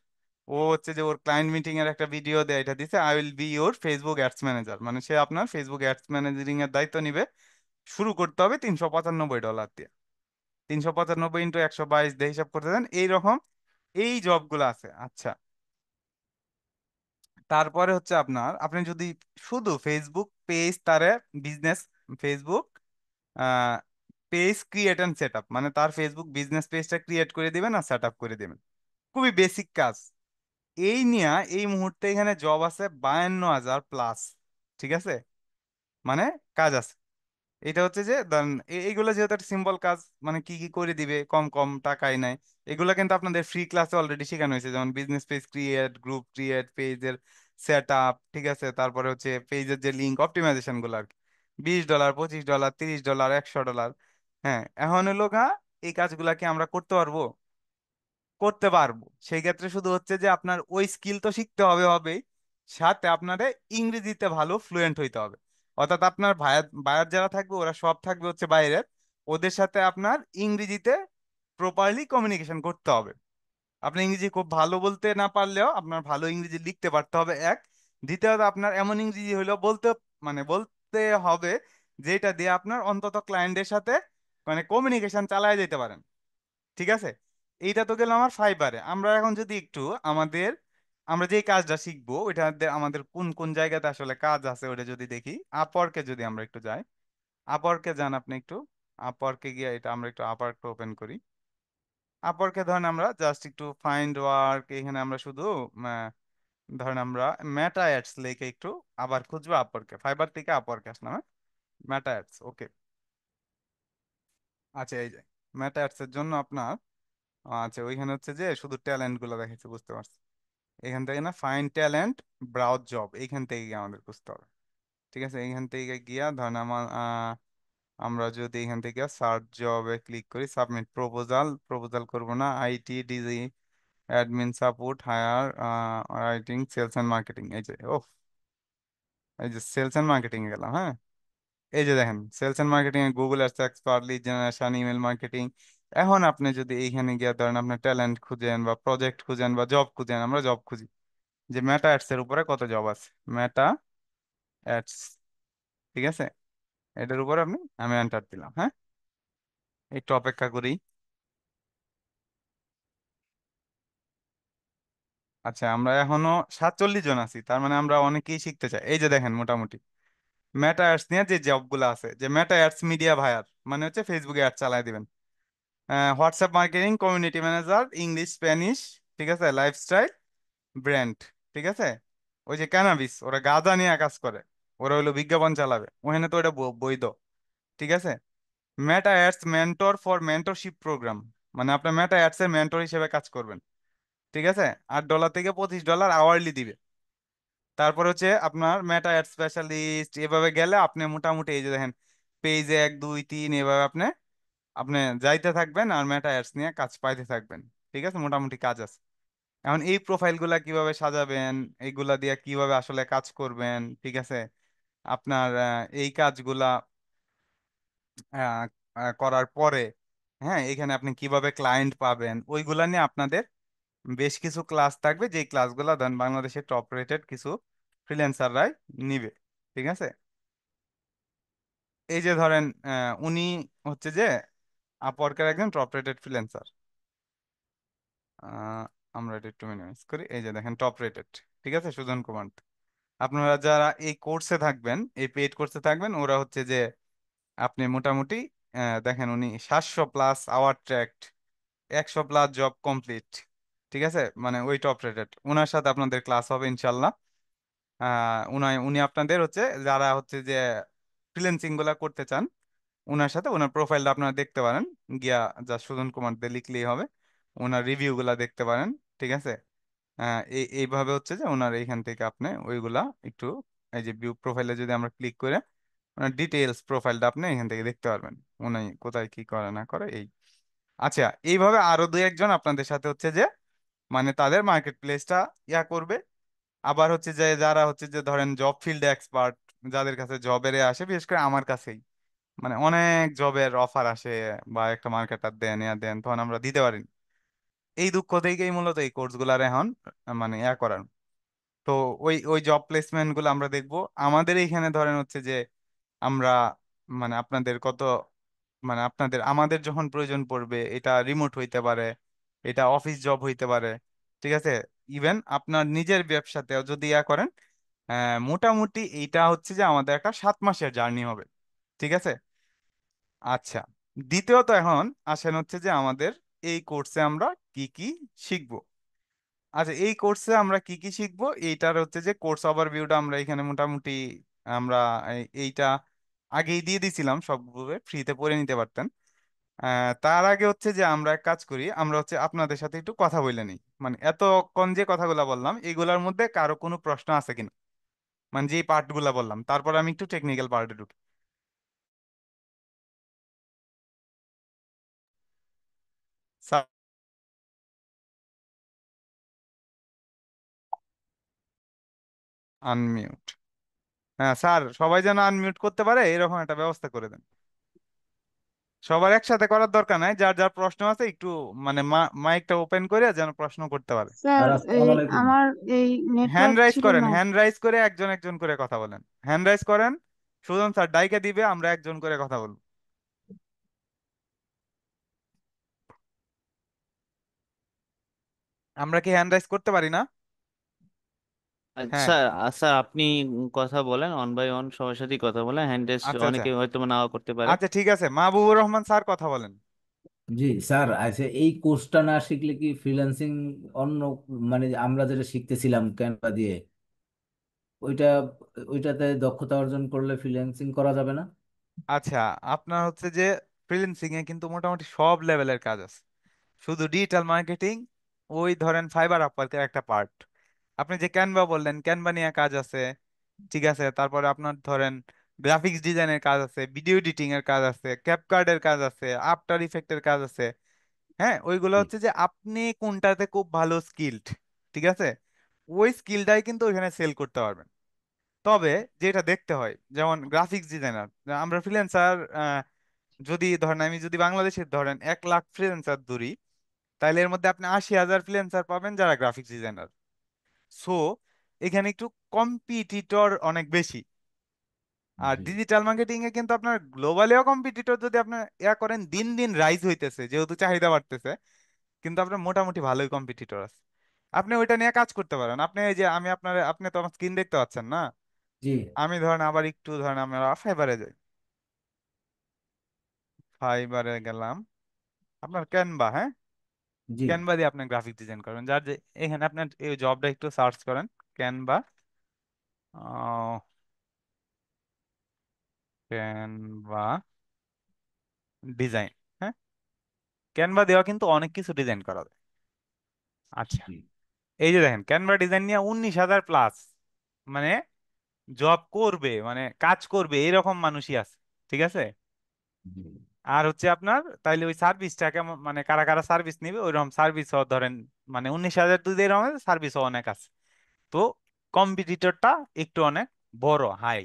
ও হচ্ছে যে ওর ক্লায়েন্ট মিটিং এর একটা ভিডিও দেয়, এটা দিছে, I will be your Facebook ads manager, মানে সে আপনার ফেসবুক অ্যাডস ম্যানেজিং এর দায়িত্ব নিবে। শুরু করতে হবে $395 দিয়ে। 395 ইন্টু 122 দিয়ে হিসাব করতে দেন, এইরকম এই জবগুলো আছে। আচ্ছা, তারপরে হচ্ছে আপনার, আপনি যদি শুধু ফেসবুক পেজ তারে business, Facebook page create and set up, মানে তার ফেসবুক বিজনেস পেজটা ক্রিয়েট করে দিবেন আর সেট আপ করে দিবেন, খুবই বেসিক কাজ। এই নিয়ে এই মুহূর্তে এখানে জব আছে 52,000 প্লাস, ঠিক আছে, মানে কাজ আছে। এটা হচ্ছে যে ধরেন এইগুলো যেহেতু একটা সিম্পল কাজ, মানে কি কি করে দিবে কম কম টাকায় নাই, এগুলো কিন্তু আপনাদের ফ্রি ক্লাসে অলরেডি শেখানো হয়েছে, যেমন business page create, group create, পেজের সেট আপ, ঠিক আছে, তারপরে হচ্ছে পেজের যে লিঙ্ক অপটিমাইজেশন গুলো আর কি, $20, $25, $30, $100। হ্যাঁ, এখন হলো গা, এই কাজগুলা কি আমরা করতে পারবো? করতে পারবো। সেই ক্ষেত্রে শুধু হচ্ছে যে আপনার ওই স্কিল তো শিখতে হবে হবেই, সাথে আপনাদের ইংরেজিতে ভালো ফ্লুয়েন্ট হইতে হবে। অর্থাৎ আপনার বায়ার যারা থাকবে ওরা সব থাকবে হচ্ছে বাইরের, ওদের সাথে আপনার ইংরেজিতে প্রপারলি কমিউনিকেশন করতে হবে। আপনি ইংরেজি খুব ভালো বলতে না পারলেও আপনার ভালো ইংরেজি লিখতে পারতে হবে, এক। দ্বিতীয়ত আপনার এমন ইংরেজি হইলেও বলতে, মানে বলতে হবে, যেটা দিয়ে আপনার অন্তত ক্লায়েন্টের সাথে মানে কমিউনিকেশন চালায় যেতে পারেন, ঠিক আছে। এইটা তো গেল আমার ফাইবারে। আমরা এখন যদি একটু আমাদের, আমরা যে কাজটা শিখবো ওইটা আমাদের কোন কোন জায়গাতে আসলে কাজ আছে ওটা যদি দেখি, আপওয়ার্কে যদি আমরা একটু যাই, আপওয়ার্কে যান আপনি একটু, আপওয়ার্কে গিয়ে এটা আমরা একটু আপওয়ার্কটা ওপেন করি। আপওয়ার্কে ধরেন আমরা জাস্ট একটু ফাইন্ড ওয়ার্ক, এখানে আমরা শুধু আহ, ধরেন আমরা মেটা অ্যাডস লিখে একটু আবার খুঁজবো আপওয়ার্কে, ফাইবার থেকে আপওয়ার্কে আসলাম, হ্যাঁ, মেটা অ্যাডস, ওকে। আচ্ছা, এই যে মেটা অ্যাডস এর জন্য আপনার, আচ্ছা ওইখানে হচ্ছে যে শুধু ট্যালেন্ট গুলো দেখাচ্ছে, বুঝতে পারছি। এখান থেকে না ফাইন্ড ট্যালেন্ট, ব্রাউজ জব, এইখান থেকে গিয়ে আমাদের খুঁজতে হবে, ঠিক আছে। এইখান থেকে গিয়া ধরেন আমার আমরা যদি এখান থেকে সার্চ জবে ক্লিক করি, সাবমিট প্রপোজাল, প্রপোজাল করব না, আইটি ডিজি, admin support, hire, writing, sales and marketing, এই যে ও, এই যে সেলস এন্ড মার্কেটিং এ গেলাম, হ্যাঁ। এই যে দেখেন সেলস এন্ড মার্কেটিং এ Google ads expert, lead generation, email marketing. এখন আপনি যদি এইখানে গিয়ে ধরেন আপনার ট্যালেন্ট খুঁজেন বা প্রজেক্ট খুঁজেন বা জব খুঁজেন, আমরা জব খুঁজি, যে মেটা অ্যাডস এর উপরে কত জব আছে, মেটা অ্যাডস, ঠিক আছে, এটার উপরে আমি এন্টার দিলাম, হ্যাঁ। একটু অপেক্ষা করি। আচ্ছা, আমরা এখনো 47 জন আছি, তার মানে আমরা অনেকেই শিখতে চাই। এই যে দেখেন মোটামুটি মেটা অ্যাডস নিয়ে যে জবগুলো আছে, যে মেটা অ্যাডস মিডিয়া ভায়ার, মানে হচ্ছে ফেসবুকে অ্যাড চালাই দিবেন, WhatsApp marketing, community manager, English Spanish, ঠিক আছে, লাইফস্টাইল ব্র্যান্ড, ঠিক আছে। ওই যে ক্যানাবিস, ওরা গাঁজা নিয়ে কাজ করে, ওরা হলো বিজ্ঞাপন চালাবে ওখানে, তো এটা বৈধ, ঠিক আছে। Meta ads mentor for mentorship programme, মানে আপনার মেটা অ্যাডস এর মেন্টর হিসেবে কাজ করবেন, ঠিক আছে। $8 থেকে $25 আওয়ারলি দিবে। তারপর হচ্ছে আপনার মেটা অ্যাড স্পেশালিস্ট, এভাবে গেলে আপনি মোটামুটি এই যে দেখেন পেজ 1 2 3, এভাবে আপনি আপনি যাইতে থাকবেন আর মেটা অ্যাডস নিয়ে কাজ পাইতে থাকবেন, ঠিক আছে, মোটামুটি কাজ আছে। এখন এই প্রোফাইল গুলা কিভাবে সাজাবেন, এইগুলা দিয়ে কিভাবে আসলে কাজ করবেন, ঠিক আছে, আপনার এই কাজগুলা আহ, করার পরে, হ্যাঁ, এখানে আপনি কিভাবে ক্লায়েন্ট পাবেন, ওইগুলা নিয়ে আপনাদের বেশ কিছু ক্লাস থাকবে, যে ক্লাসগুলো ধরেন বাংলাদেশের টপ রেটেড কিছু ফ্রিল্যান্সাররাই নিবে, ঠিক আছে। এই যে ধরেন উনি হচ্ছে যে আপওয়ার্কের একজন টপ রেটেড ফ্রিল্যান্সার, আমরা এটা একটু মিনিমাইজ করি, এই যে দেখেন টপ রেটেড, ঠিক আছে, সুজন কুমার। আপনারা যারা এই কোর্সে থাকবেন, এই পেইড কোর্সে থাকবেন, ওরা হচ্ছে যে আপনি মোটামুটি দেখেন উনি 700+ আওয়ার ট্র্যাকড, 100+ জব কমপ্লিট, ঠিক আছে, মানে ওই টপ রেটেড, ওনার সাথে আপনাদের ক্লাস হবে ইনশাল্লাহ। উনি আপনাদের হচ্ছে যারা হচ্ছে যে ফ্রিল্যান্সিং গুলা করতে চান, ওনার সাথে ওনার প্রোফাইলটা আপনারা দেখতে পারেন, গিয়া যা সুজন কুমার দিয়ে লিখলেই হবে, ওনার রিভিউ গুলা দেখতে পারেন, ঠিক আছে। এইভাবে হচ্ছে যে ওনার এইখান থেকে আপনি ওইগুলা একটু, এই যে ভিউ প্রোফাইলে যদি আমরা ক্লিক করে ওনার ডিটেইলস প্রোফাইলটা আপনি এখান থেকে দেখতে পারবেন, উনি কোথায় কি করে না করে এই। আচ্ছা, এইভাবে আরো 2 1 জন আপনাদের সাথে হচ্ছে যে মানে তাদের মার্কেট প্লেসটা ইয়া করবে। আবার হচ্ছে যে যারা হচ্ছে যে ধরেন জব ফিল্ডে এক্সপার্ট, যাদের কাছে জবের আসে, বিশেষ করে আমার কাছেই, মানে অনেক জবের অফার আসে, বা একটা মার্কেটার দেন দেন, তখন আমরা দিতে পারি না। এই দুঃখ থেকেই মূলত এই কোর্স গুলার এখন মানে করার। তো ওই ওই জব প্লেসমেন্ট গুলো আমরা দেখবো। আমাদের এইখানে ধরেন হচ্ছে যে আমরা মানে আপনাদের কত, মানে আপনাদের আমাদের যখন প্রয়োজন পড়বে, এটা রিমোট হইতে পারে, এটা অফিস জব হইতে পারে, ঠিক আছে, ইভেন আপনার নিজের ব্যবসাতেও যদি করেন, মোটামুটি এইটা হচ্ছে যে আমাদের একটা 7 মাসের জার্নি হবে, ঠিক আছে। আচ্ছা, দ্বিতীয়ত এখন আসেন হচ্ছে যে আমাদের এই কোর্সে আমরা কি কি শিখবো। আচ্ছা, এই কোর্সে আমরা কি কি শিখবো এইটার হচ্ছে যে কোর্স ওভারভিউটা আমরা এখানে মোটামুটি আমরা এইটা আগেই দিয়ে দিছিলাম, সবগুলো ফ্রিতে পড়ে নিতে পারতেন। তার আগে হচ্ছে যে আমরা এক কাজ করি, আমরা হচ্ছে আপনাদের সাথে একটু কথা বলে নিই, মানে এতক্ষণ যে কথাগুলো বললাম এগুলোর মধ্যে কারো কোনো প্রশ্ন আছে কিনা, মানে যে পার্টগুলো বললাম, তারপর আমি একটু টেকনিক্যাল পার্টে ঢুকি। আনমিউট। হ্যাঁ স্যার, সবাই যেন আনমিউট করতে পারে এরকম একটা ব্যবস্থা করে দেন। সবার একসাথে করার দরকার নাই, যার যার প্রশ্ন আছে একটু মানে মাইকটা ওপেন করে যেন প্রশ্ন করতে পারে। স্যার, স্যার এই আসসালামু আলাইকুম। আমার এই হ্যান্ড নেটওয়ার্ক রাইজ ছিল করেন, না। হ্যান্ড রাইজ করে একজন একজন করে কথা বলেন। হ্যান্ড রাইজ করেন, সুজন স্যার ডাইকে দিবে, আমরা একজন করে কথা বলবো। আমরা কি হ্যান্ড রাইজ করতে পারি না? হ্যাঁ। আচ্ছা, আচ্ছা, আপনি কথা বলেন, অন বাই অন সবার সাথে কথা বলেন, হ্যান্ড রেস আচ্ছা আচ্ছা। অনেকে হয়তো বা নাও করতে পারে। আচ্ছা ঠিক আছে, মাহবুবুর রহমান স্যার কথা বলেন। জি স্যার, আচ্ছা এই কোর্সটা না শিখলে কি ফ্রিল্যান্সিং অন্য, মানে আমরা যেটা শিখতেছিলাম ক্যানভা দিয়ে, ওইটা ওইটাতে দক্ষতা অর্জন করলে ফ্রিল্যান্সিং করা যাবে না? আচ্ছা, আপনার হচ্ছে যে ফ্রিল্যান্সিং এ কিন্তু মোটামুটি সব লেভেলের কাজ আছে। শুধু ডিজিটাল মার্কেটিং ওই ধরেন ফাইবার আপওয়ার্কের একটা পার্ট। আপনি যে ক্যানভা বললেন, ক্যানভা নিয়ে কাজ আছে, ঠিক আছে। তারপরে আপনার ধরেন গ্রাফিক্স ডিজাইনের কাজ আছে, ভিডিও এডিটিং এর কাজ আছে, ক্যাপকার্ডের কাজ আছে, আফটার ইফেক্টের কাজ আছে। হ্যাঁ, ওইগুলো জি হচ্ছে যে আপনি কোনটাতে খুব ভালো স্কিলড, ঠিক আছে, ওই স্কিলটাই কিন্তু ওইখানে সেল করতে পারবেন। তবে যেটা দেখতে হয়, যেমন গ্রাফিক্স ডিজাইনার, আমরা ফ্রিল্যান্সার যদি ধরেন, আমি যদি বাংলাদেশের ধরেন 1 লাখ ফ্রিল্যান্সার ধরি, তাহলে এর মধ্যে আপনি 80,000 ফ্রিল্যান্সার পাবেন যারা গ্রাফিক্স ডিজাইনার। সো এখানে একটু কম্পিটিটর অনেক বেশি। আর জি ডিজিটাল মার্কেটিং এ কিন্তু আপনার গ্লোবালিও কম্পিটিটর যদি আপনি করেন, দিন দিন রাইজ হইতেছে যেহেতু চাহিদা বাড়তেছে, কিন্তু আপনার মোটামুটি ভালোই কম্পিটিটর আছে। আপনি ওইটা নিয়ে কাজ করতে পারেন। আপনি এই যে আমি আপনার, আপনি তো আমার স্ক্রিন দেখতে পাচ্ছেন না, জি আমি ধরেন আবার একটু ধরেন আমরা ফাইবারে যাই, ফাইবারে গেলাম, আপনার ক্যানভা, হ্যাঁ, জি ক্যানভা দিয়ে আপনি গ্রাফিক ডিজাইন করবেন। যার যে এখানে আপনার এই জবটা একটু সার্চ করেন, ক্যানভা, ক্যানভা ডিজাইন, হ্যাঁ, ক্যানভা দেওয়া কিন্তু অনেক কিছু ডিজাইন করা যায়। আচ্ছা, জি এই যে দেখেন ক্যানভা ডিজাইন নিয়ে 19,000 প্লাস মানে জব করবে, মানে কাজ করবে এরকম মানুষই আছে, ঠিক আছে। জি আর হচ্ছে আপনার তাইলে ওই সার্ভিসটা কেমন, মানে কারা কারা সার্ভিস নিবে ওইরকম সার্ভিসও ধরেন, মানে 19,000 যদি এরকম সার্ভিসও অনেক আছে। তো কম্পিটিটরটা একটু অনেক বড়, হাই।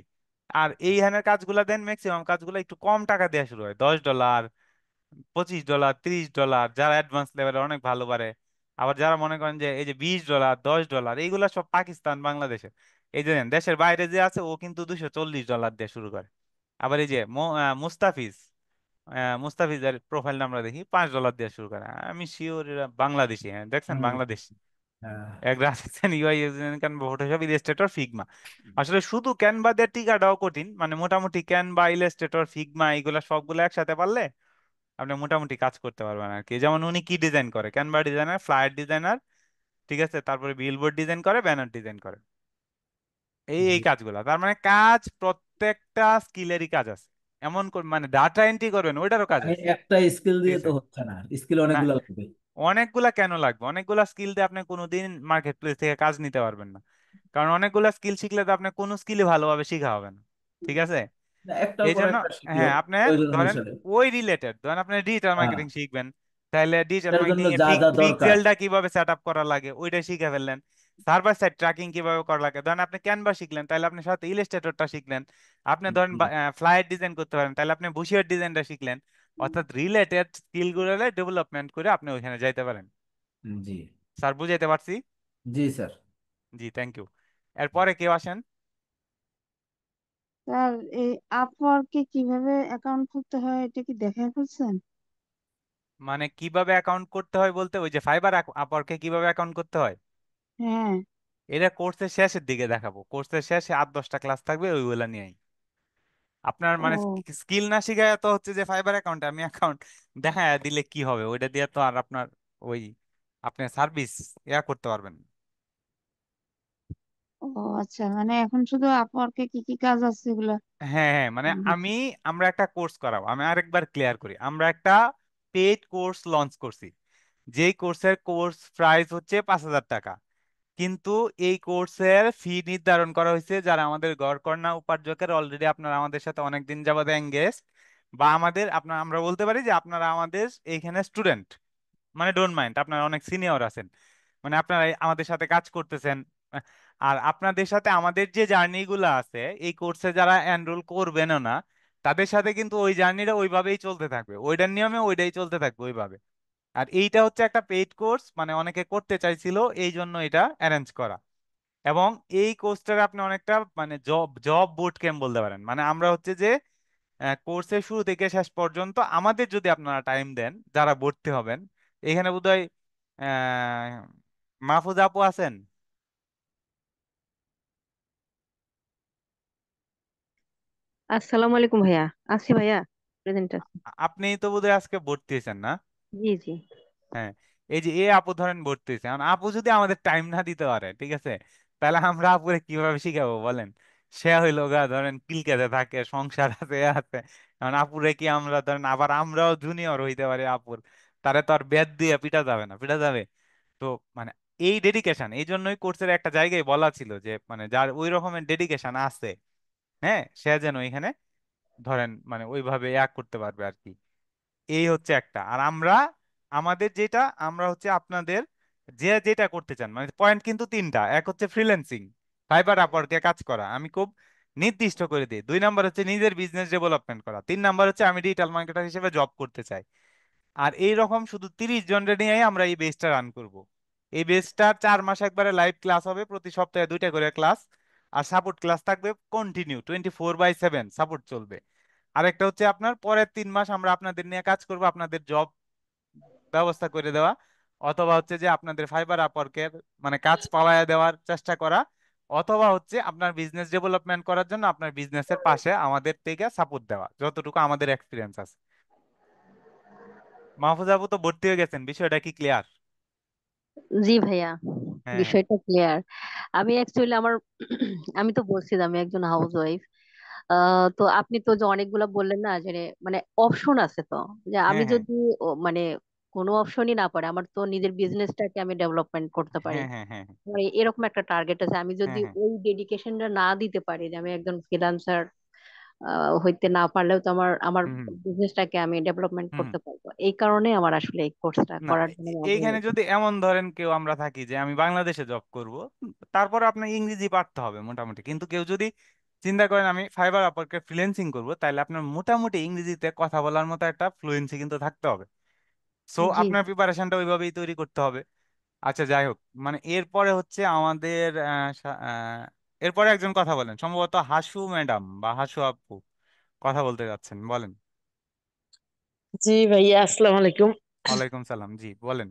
আর এই হ্যানের কাজগুলা দেন, ম্যাক্সিমাম কাজগুলো একটু কম টাকা দেওয়া শুরু হয়, $10, $25, $30, যারা অ্যাডভান্স লেভেলে অনেক ভালো পারে। আবার যারা মনে করেন যে এই যে $20, $10, এইগুলা সব পাকিস্তান বাংলাদেশে। এই যে দেশের বাইরে যে আছে ও কিন্তু $240 দিয়ে শুরু করে। আবার এই যে মুস্তাফিজ, মুস্তাফিজের প্রোফাইলটা আমরা দেখি $5 দিয়ে শুরু করে। আমি শিওর এরা বাংলাদেশি, হ্যাঁ দেখছেন হুম, বাংলাদেশ। হ্যাঁ, graphics and UI Canva, Photoshop, Illustrator, Figma. আসলে শুধু ক্যানভা দিয়ে টিকাটাও কঠিন, মানে মোটামুটি ক্যানভা, ইলাস্ট্রেটর, ফিগমা এগুলা সবগুলো একসাথে পারলে আপনি মোটামুটি কাজ করতে পারবেন আর কি। যেমন উনি কি ডিজাইন করে, ক্যানভা ডিজাইনার, ফ্লায়ার ডিজাইনার, ঠিক আছে, তারপরে বিলবোর্ড ডিজাইন করে, ব্যানার ডিজাইন করে, এই এই জি। কাজগুলা। তার মানে কাজ প্রত্যেকটা স্কিলেরই কাজ আছে। এমন মানে ডাটা এন্ট্রি করবেন ওইটারও কাজ মানে আছে, একটা স্কিল ঠিক দিয়ে তো আছে। হচ্ছে না, স্কিল না, অনেকগুলো লাগবে। অনেকগুলা কেন লাগবে, অনেকগুলা স্কিল দিয়ে আপনি কোনোদিন মার্কেট প্লেস থেকে কাজ নিতে পারবেন না। কারণ অনেকগুলা স্কিল শিখলে তো আপনার কোনো স্কিলই ভালোভাবে শেখা হবে না, ঠিক আছে। না, একটার এই পর জন্য একটা শিখলো হ্যাঁ, আপনি প্রয়োজন ধরেন অনুসারে। ওই রিলেটেড, ধরেন আপনি ডিজিটাল হ্যাঁ, মার্কেটিং শিখবেন, তাহলে ডিজিটাল এটার জন্য মার্কেটিং এ যা যা দরকার। পিক্সেলটা কিভাবে সেট আপ করা লাগে ওইটা শিখে ফেললেন। সার্ভার সাইড ট্র্যাকিং কিভাবে করা লাগে। ধরেন আপনি ক্যানভা শিখলেন, তাহলে আপনি সাথে ইলাস্ট্রেটরটা শিখলেন। আপনি ধরেন জি ফ্লায়ার ডিজাইন করতে পারেন, তাহলে আপনি বুশিয়ার ডিজাইনটা শিখলেন। অর্থাৎ রিলেটেড স্কিলগুলো ডেভেলপমেন্ট করে আপনি ওইখানে যাইতে পারেন। জি স্যার বুঝাইতে পারছি? জি স্যার। জি, থ্যাংক ইউ। এরপরে কেউ আসেন। স্যার, এই আপওয়ার্কে কিভাবে অ্যাকাউন্ট খুলতে হয় এটা কি দেখায় ফেলছেন? মানে কিভাবে অ্যাকাউন্ট করতে হয় বলতে, ওই যে ফাইবার আপওয়ার্কে কিভাবে অ্যাকাউন্ট করতে হয় হ্যাঁ। এটা কোর্সের শেষের দিকে দেখাবো। কোর্সের শেষে 8-10টা ক্লাস থাকবে, ওইগুলা নিয়েই। আপনার মানে ও, স্কিল না শিখায় তো হচ্ছে যে ফাইবার অ্যাকাউন্টে আমি অ্যাকাউন্ট দেখা দিলে কি হবে, ওইটা দিয়ে তো আর আপনার ওই আপনি সার্ভিস করতে পারবেন না। ও আচ্ছা, মানে এখন শুধু আপওয়ার্কে কি কি কাজ আছে এগুলা হ্যাঁ হ্যাঁ, মানে জানতে আমরা একটা কোর্স করাবো। আমি আরেকবার ক্লিয়ার করি, আমরা একটা পেইড কোর্স লঞ্চ করছি। যেই কোর্স প্রাইস হচ্ছে 5,000 টাকা। কিন্তু এই কোর্সের ফি নির্ধারণ করা হয়েছে যারা আমাদের গড়কন্যা উপার্জকের অলরেডি আপনারা আমাদের সাথে অনেকদিন যাবত এঙ্গেজ, বা আমাদের আমরা বলতে পারি যে আপনারা আমাদের এইখানে স্টুডেন্ট, মানে ডোন্ট মাইন্ড আপনারা অনেক সিনিয়র আছেন, মানে আপনারা আমাদের সাথে কাজ করতেছেন। আর আপনাদের সাথে আমাদের যে জার্নিগুলো আছে এই কোর্সে যারা এনরোল করবেনও না, তাদের সাথে কিন্তু ওই জার্নিটা ওইভাবেই চলতে থাকবে, ওইটার নিয়মে ওইটাই চলতে থাকবে ওইভাবে। আর এইটা হচ্ছে একটা পেইড কোর্স, মানে অনেকে করতে চাইছিল, এই জন্য এটা অ্যারেঞ্জ করা। এবং এই কোর্সটার আপনি অনেকটা মানে জব জব বুট ক্যাম্প বলতে পারেন। মানে আমরা হচ্ছে যে কোর্সের শুরু থেকে শেষ পর্যন্ত আমাদের যদি আপনারা টাইম দেন, যারা ভর্তি হবেন, এখানে বোধহয় আহ মাহফুজ আপু আছেন। আসসালামু আলাইকুম ভাইয়া। আছি ভাইয়া, প্রেজেন্ট আছি। আপনি তো বোধহয় আজকে ভর্তি হয়েছেন না? জি জি। হ্যাঁ। এই যে আপু ধরেন ভর্তি হয়েছে, এখন আপু যদি আমাদের টাইম না দিতে পারে, ঠিক আছে, তাহলে আমরা আপুরে কিভাবে শিখাবো বলেন? সে হইলো গা ধরেন কিলকেতে থাকে, সংসার আছে, এ আছে। এখন আপুরে কি আমরা ধরেন, আবার আমরাও জুনিয়র হইতে পারি আপুর, তারে তো আর বেদ দিয়ে পিটা যাবে না, পিটা যাবে? তো মানে এই ডেডিকেশন, এই জন্যই কোর্সের একটা জায়গায় বলা ছিল যে মানে যার ওই রকমের ডেডিকেশন আছে, হ্যাঁ, সে যেন এখানে ধরেন মানে ওইভাবে করতে পারবে আর কি। এই হচ্ছে একটা। আর আমাদের যেটা, আমরা হচ্ছে আপনাদের যে যেটা করতে চান, মানে পয়েন্ট কিন্তু তিনটা। এক হচ্ছে ফ্রিল্যান্সিং, ফাইবার আপওয়ার্কে কাজ করা, আমি খুব নির্দিষ্ট করে দিই। 2 নাম্বার হচ্ছে নিজের বিজনেস ডেভেলপমেন্ট করা। 3 নাম্বার হচ্ছে আমি ডিজিটাল মার্কেটার হিসেবে জব করতে চাই। আর এই রকম শুধু 30 জনের নিয়েই আমরা এই বেসটা রান করব। এই বেসটা 4 মাস একবারে লাইভ ক্লাস হবে, প্রতি সপ্তাহে 2টা করে ক্লাস। আর সাপোর্ট ক্লাস থাকবে কন্টিনিউ 24/7 সাপোর্ট চলবে। আরেকটা হচ্ছে আপনার পরের 3 মাস আমরা আপনাদের নিয়ে কাজ করব, আপনাদের জব ব্যবস্থা করে দেওয়া, অথবা হচ্ছে যে আপনাদের ফাইবার আপওয়ার্কের মানে কাজ পাওয়ায় দেওয়ার চেষ্টা করা, অথবা হচ্ছে আপনার বিজনেস ডেভেলপমেন্ট করার জন্য আপনার বিজনেসের পাশে আমাদের থেকে সাপোর্ট দেওয়া, যতটুকু আমাদের এক্সপিরিয়েন্স আছে। মাহফুজ আবু তো ভর্তি হয়ে গেছেন, বিষয়টা কি ক্লিয়ার? জি ভাইয়া, হ্যাঁ বিষয়টা ক্লিয়ার। আমি অ্যাকচুয়ালি আমার আমি তো বলছিলাম আমি একজন হাউস ওয়াইফ। তো আপনি তো যে অনেকগুলা বললেন না যে মানে অপশন আছে তো, যে আমি হ্যাঁ হ্যাঁ যদি মানে কোনো অপশনই না পারে আমার তো নিজের বিজনেসটাকে আমি ডেভেলপমেন্ট করতে পারি। হ্যাঁ হ্যাঁ হ্যাঁ মানে এরকম একটা টার্গেট আছে, আমি যদি হ্যাঁ হ্যাঁ ওই ডেডিকেশনটা না দিতে পারি যে আমি একজন ফ্রিল্যান্সার হইতে না পারলেও তো আমার আমার হুম হুম বিজনেসটাকে আমি ডেভেলপমেন্ট হুম। করতে পারবো। এই কারণে আমার আসলে এই কোর্সটা না, করার জন্য আমি আগ্রহী এইখানে হয়েছি। যদি এমন ধরেন কেউ আমরা থাকি যে আমি বাংলাদেশে জব করব, তারপর আপনার ইংরেজি পারতে হবে মোটামুটি। কিন্তু কেউ যদি চিন্তা করেন আমি ফাইবার আপওয়ার্কে ফ্রিল্যান্সিং করব, তাহলে আপনার মোটামুটি ইংরেজিতে কথা বলার মতো একটা ফ্লুয়েন্সি কিন্তু থাকতে হবে। সো জি। আপনার প্রিপারেশনটা ওইভাবেই তৈরি করতে হবে। আচ্ছা, যাই হোক, মানে এরপরে হচ্ছে আমাদের এরপরে একজন কথা বলেন, সম্ভবত হাসু ম্যাডাম বা হাসু আপু কথা বলতে যাচ্ছেন, বলেন। জি ভাইয়া, আসসালামু আলাইকুম। ওয়ালাইকুম সালাম, জি বলেন।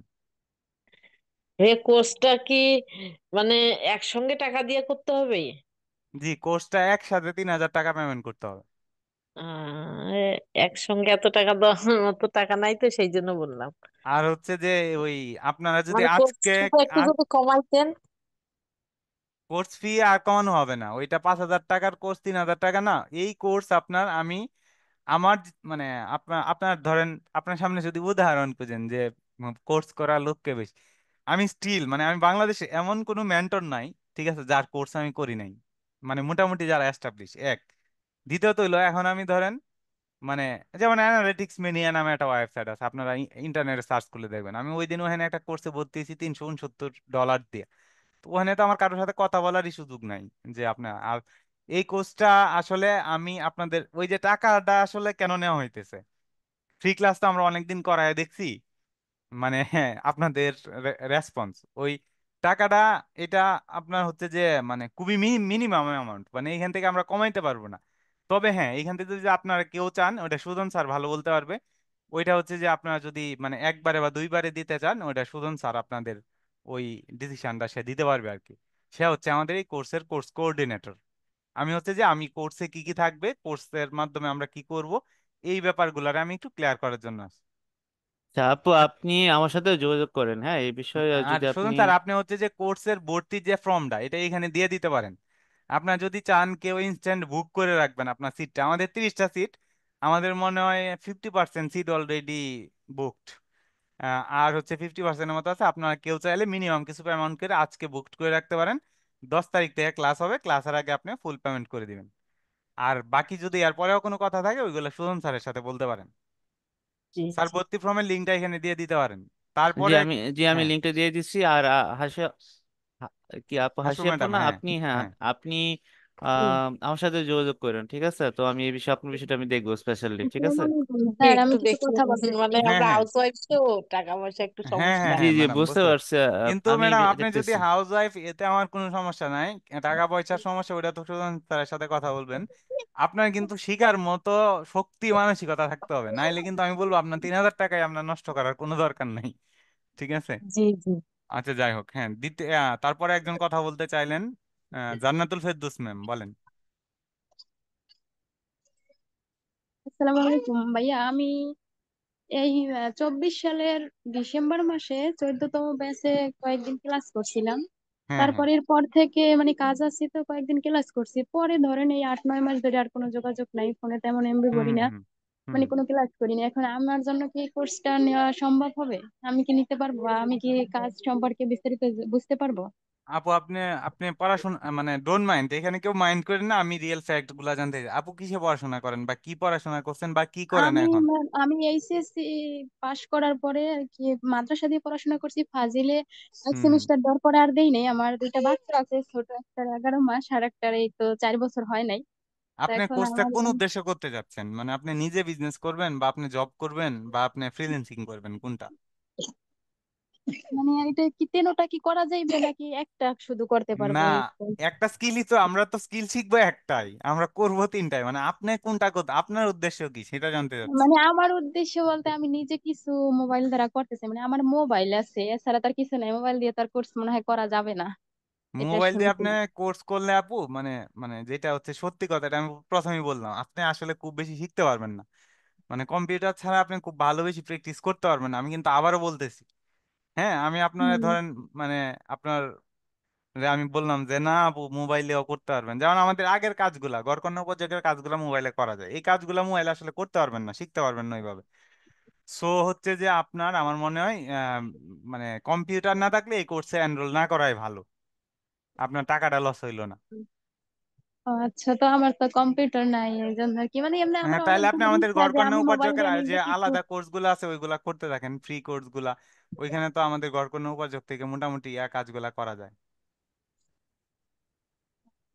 এই কোর্সটা কি মানে একসঙ্গে টাকা দিয়ে করতে হবে? জি, কোর্সটা একসাথে 3,000 টাকা পেমেন্ট করতে হবে। একসঙ্গে এত টাকা দেওয়ার মতো টাকা নাই তো, সেই জন্য বললাম। আর হচ্ছে যে ওই আপনারা যদি মানে কোর্স আজকে ফিটা একটু যদি কমাইতেন। কোর্স ফি আর কমানো হবে না, ওইটা 5,000 টাকার কোর্স 3,000 টাকা না। এই কোর্স আপনার আমি আমার মানে আপনার আপনার ধরেন আপনার সামনে যদি উদাহরণ খুঁজেন যে কোর্স করা লোককে বেশি, আমি স্টিল মানে আমি বাংলাদেশে এমন কোনো মেন্টর নাই, ঠিক আছে, যার কোর্স আমি করি নাই। মানে মোটামুটি যারা এস্টাবলিশ এক। দ্বিতীয়ত হইলো এখন আমি ধরেন মানে যেমন অ্যানালিটিক্স মেনিয়া নামে একটা ওয়েবসাইট আছে, আপনারা ইন্টারনেটে সার্চ করলে দেখবেন। আমি ওই দিন ওখানে একটা কোর্সে ভর্তি হয়েছি $369 দিয়ে। তো ওখানে তো আমার কারোর সাথে কথা বলারই সুযোগ নাই। যে আপনার আর এই কোর্সটা আসলে আমি আপনাদের ওই যে টাকাটা আসলে কেন নেওয়া হইতেছে, ফ্রি ক্লাস তো আমরা অনেকদিন করায় দেখছি, মানে হ্যাঁ আপনাদের রেসপন্স ওই টাকাটা, এটা আপনার হচ্ছে যে মানে খুবই মিনিমাম অ্যামাউন্ট, মানে এখান থেকে আমরা কমাইতে পারবো না। তবে হ্যাঁ এখান থেকে যদি আপনারা কেউ চান, ওটা সুজন স্যার ভালো বলতে পারবে, ওইটা হচ্ছে যে আপনারা যদি মানে একবারে বা দুইবারে দিতে চান, ওইটা সুজন স্যার আপনাদের ওই ডিসিশনটা সে দিতে পারবে আর কি। সে হচ্ছে আমাদের এই কোর্সের কোর্স কোঅর্ডিনেটর। আমি হচ্ছে যে আমি কোর্সে কি কি থাকবে, কোর্সের মাধ্যমে আমরা কি করব, এই ব্যাপারগুলোর আমি একটু ক্লিয়ার করার জন্য আসি। আচ্ছা আপু, আপনি আমার সাথে যোগাযোগ করেন, হ্যাঁ, এই বিষয়ে আর যদি শুনুন আপনি। স্যার, আপনি হচ্ছে যে কোর্সের ভর্তির যে ফর্মটা, এটা এখানে দিয়ে দিতে পারেন। আপনার যদি চান কেউ ইনস্ট্যান্ট বুক করে রাখবেন আপনার সিটটা, আমাদের 30টা সিট, আমাদের মনে হয় 50% সিট অলরেডি বুকড। আর হচ্ছে 50%-এর মতো আছে, আপনারা কেউ চাইলে মিনিমাম কিছু পেমেন্ট করে আজকে বুকড করে রাখতে পারেন। 10 তারিখ থেকে ক্লাস হবে, ক্লাসের আগে আপনি ফুল পেমেন্ট করে দিবেন। আর বাকি যদি এর পরেও কোনো কথা থাকে, ওইগুলো সুজন স্যারের সাথে বলতে পারেন। জি স্যার জি ভর্তি ফর্মের লিঙ্কটা এখানে দিয়ে দিতে পারেন। জি তারপরে আমি হ্যাঁ, লিঙ্কটা দিয়ে দিচ্ছি। আর কি আপু, হাসু হাসি আপু ম্যাডাম, না হ্যাঁ আপনি, হ্যাঁ হ্যাঁ আপনি জি। আমার সাথে যোগাযোগ করেন, ঠিক আছে? তো আমি এই বিষয়ে আপনার বিষয়টা আমি দেখবো স্পেশালি, ঠিক আছে? আসসালামু আলাইকুম জি, স্যার, আমি একটু কিছু দেখে কথা বলতে নিন। মানে হ্যাঁ আমরা হ্যাঁ হাউস ওয়াইফ তো, টাকা পয়সা একটু হ্যাঁ হ্যাঁ সমস্যা। জি হ্যাঁ জি, ম্যাডাম বুঝতে বুঝতে পারছি। পারছি। কিন্তু আমি ম্যাডাম আপনি যদি দেখতেছি। হাউস ওয়াইফ, এতে আমার কোনো সমস্যা নাই। টাকা পয়সার সমস্যা ওইটা তো সুজন স্যারের সাথে কথা বলবেন। আপনার কিন্তু শিখার মতো শক্তি মানসিকতা থাকতে হবে, নাইলে কিন্তু আমি বলবো আপনার 3,000 টাকায় আপনার নষ্ট করার কোনো দরকার নেই। ঠিক আছে। জি জি। আচ্ছা যাই হোক, হ্যাঁ তারপরে একজন কথা বলতে চাইলেন, জান্নাতুল ফেরদৌস ম্যাম বলেন। আসসালামু আলাইকুম ভাইয়া, আমি এই 24 সালের ডিসেম্বর মাসে 14তম ব্যাচে কয়েকদিন ক্লাস করছিলাম। হ্যাঁ হ্যাঁ তারপরের পর থেকে মানে কাজ আছে তো কয়েকদিন ক্লাস করছি, পরে ধরেন এই 8-9 মাস ধরে আর কোনো যোগাযোগ নাই, ফোনে তেমন এমবি হুম ভরি হুম না, হুম হুম। মানে কোনো ক্লাস করি না। এখন আমার জন্য কি এই কোর্সটা নেওয়া সম্ভব হবে? আমি কি নিতে পারবো? বা আমি কি কাজ সম্পর্কে বিস্তারিত বুঝতে পারবো? আপু আপনি আপনি পড়াশোনা মানে ডোন্ট মাইন্ড, এখানে কেউ মাইন্ড করেন না, আমি রিয়েল ফ্যাক্ট গুলা জানতে চাই। আপু কিসে পড়াশোনা করেন, বা কি পড়াশোনা করছেন, বা কি করেন আমি এখন? আমি এইচএসসি পাশ করার পরে আর কি মাদ্রাসা দিয়ে পড়াশোনা করছি ফাজিলে। এক হুম হুম। সেমিস্টার দেওয়ার পরে আর দেই নাই। আমার দুইটা বাচ্চা আছে, ছোট একটার 11 মাস আর একটার এই তো 4 বছর হয় নাই। তো আপনি এখন কোর্সটা আমার কোন উদ্দেশ্যে করতে যাচ্ছেন, মানে আপনি নিজে বিজনেস করবেন, বা আপনি জব করবেন, বা আপনি ফ্রিল্যান্সিং করবেন, কোনটা? মানে এটা কি তেনোটা কি করা যাইবে নাকি একটা শুধু করতে না, পারবো এই course? একটা স্কিলই তো, আমরা তো স্কিল শিখবো একটাই, আমরা করব তিনটাই, মানে আপনি কোনটা করতে, আপনার উদ্দেশ্য কি সেটা জানতে চাচ্ছি। মানে আমার উদ্দেশ্য বলতে আমি নিজে কিছু মোবাইল দ্বারা করতেছি, মানে আমার মোবাইল আছে, এছাড়া তার কিছু নাই। মোবাইল দিয়ে তার কোর্স মনে হয় করা যাবে না, এটা মোবাইল দিয়ে শুনছি। আপনি কোর্স করলে আপু, মানে মানে যেটা হচ্ছে সত্যি কথা, এটা আমি প্রথমেই বললাম, আপনি আসলে খুব বেশি শিখতে পারবেন না। মানে কম্পিউটার ছাড়া আপনি খুব ভালো বেশি প্র্যাকটিস করতে পারবেন না, আমি কিন্তু আবারও বলতেছি। হ্যাঁ আমি আপনার হুম। ধরেন মানে আপনার, যে আমি বললাম যে না আপু মোবাইলেও করতে পারবেন, যেমন আমাদের আগের কাজগুলা, ঘরকন্যা উপযোগের কাজগুলো মোবাইলে করা যায়, এই কাজগুলো মোবাইলে আসলে করতে পারবেন না, শিখতে পারবেন না ওইভাবে। সো হচ্ছে যে আপনার আমার মনে হয় মানে কম্পিউটার না থাকলে এই কোর্সে এনরোল না করাই ভালো, আপনার টাকাটা লস হইলো না। ও আচ্ছা, তো আমার তো কম্পিউটার নাই, এই জন্য আর কি, মানে এমনি আমার হ্যাঁ তাহলে আপনি অনেকগুলো আমাদের ইচ্ছা যে ঘরকন্যা আমি মোবাইল উপার্জকের দিয়ে যে নিজে কিছু। আলাদা কোর্সগুলো আছে ওইগুলা করতে থাকেন, ফ্রি কোর্সগুলা, ওইখানে তো আমাদের ঘরকন্যা উপার্জক থেকে মোটামুটি কাজগুলা করা যায়।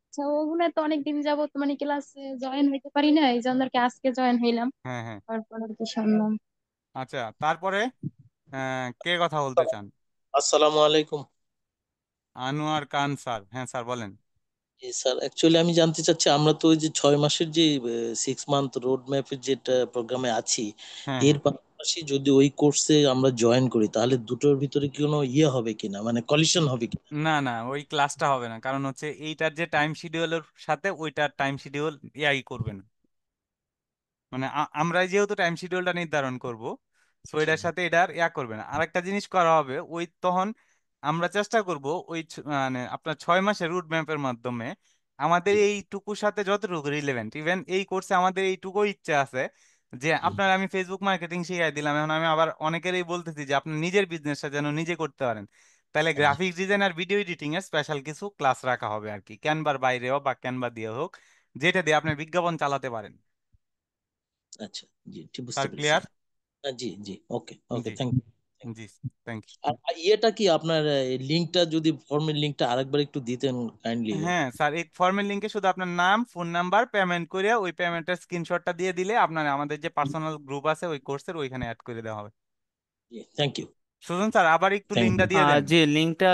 আচ্ছা, ওগুলো তো অনেকদিন যাবত মানে ক্লাসে জয়েন হইতে পারি না, এই জন্য আর কি আজকে জয়েন হইলাম, হ্যাঁ হ্যাঁ। তারপর আর কি শুনলাম। আচ্ছা তারপরে কে কথা বলতে চান? আসসালামু আলাইকুম। আনোয়ার খান স্যার, হ্যাঁ স্যার বলেন। জি স্যার, অ্যাকচুয়ালি আমি জানতে চাচ্ছি, আমরা তো ওই যে 6 মাসের যে 6 মান্থ রোড ম্যাপের যেটা প্রোগ্রামে আছি, হ্যাঁ এর হ্যাঁ। পাশাপাশি যদি ওই কোর্সে আমরা জয়েন করি তাহলে দুটোর ভিতরে কি কোনো ইয়ে হবে কিনা, মানে কলিশন হবে কি? না না, ওই ক্লাসটা হবে না, কারণ হচ্ছে এইটার যে টাইম শিডিউলের সাথে ওইটার টাইম শিডিউল ইয়াই করবে না। মানে আমরা যেহেতু টাইম শিডিউলটা নির্ধারণ করব, সো জি এটার সাথে এটার ইয়া করবে না। আরেকটা জিনিস করা হবে, ওই তখন আমরা চেষ্টা করব ওই মানে আপনার 6 মাসের রুট ম্যাপের মাধ্যমে আমাদের জি এইটুকুর সাথে যতটুকু রিলেভেন্ট, ইভেন এই কোর্সে আমাদের এইটুকু ইচ্ছা আছে যে জি আপনার আমি ফেসবুক মার্কেটিং শিখাই দিলাম, এখন আমি আবার অনেকেরই বলতেছি যে আপনি নিজের বিজনেসটা যেন নিজে করতে পারেন, তাহলে জি। গ্রাফিক্স ডিজাইন আর ভিডিও এডিটিং এর স্পেশাল কিছু ক্লাস রাখা হবে আর কি, ক্যানভার বাইরেও বা ক্যানভা দিয়ে হোক, যেটা দিয়ে আপনি বিজ্ঞাপন চালাতে পারেন। আচ্ছা, জি ঠিক বুঝতে স্যার পেরেছি। ক্লিয়ার? জি জি, ওকে ওকে, জি। Thank you. জি, থ্যাংক ইউ। আর ইয়েটা কি আপনার লিঙ্কটা, যদি ফর্মের লিঙ্কটা আরেকবার একটু দিতেন কাইন্ডলি। হ্যাঁ স্যার, এই ফর্মের লিঙ্কে শুধু আপনার নাম, ফোন নাম্বার, পেমেন্ট করে ওই পেমেন্টের স্ক্রিনশটটা দিয়ে দিলে আপনার আমাদের যে পার্সোনাল গ্রুপ আছে ওই কোর্সের ওইখানে অ্যাড করে দেওয়া হবে। Thank you. সুজন স্যার আবার একটু থ্যাংক লিঙ্কটা ইউ। দিয়ে দেন। যে লিঙ্কটা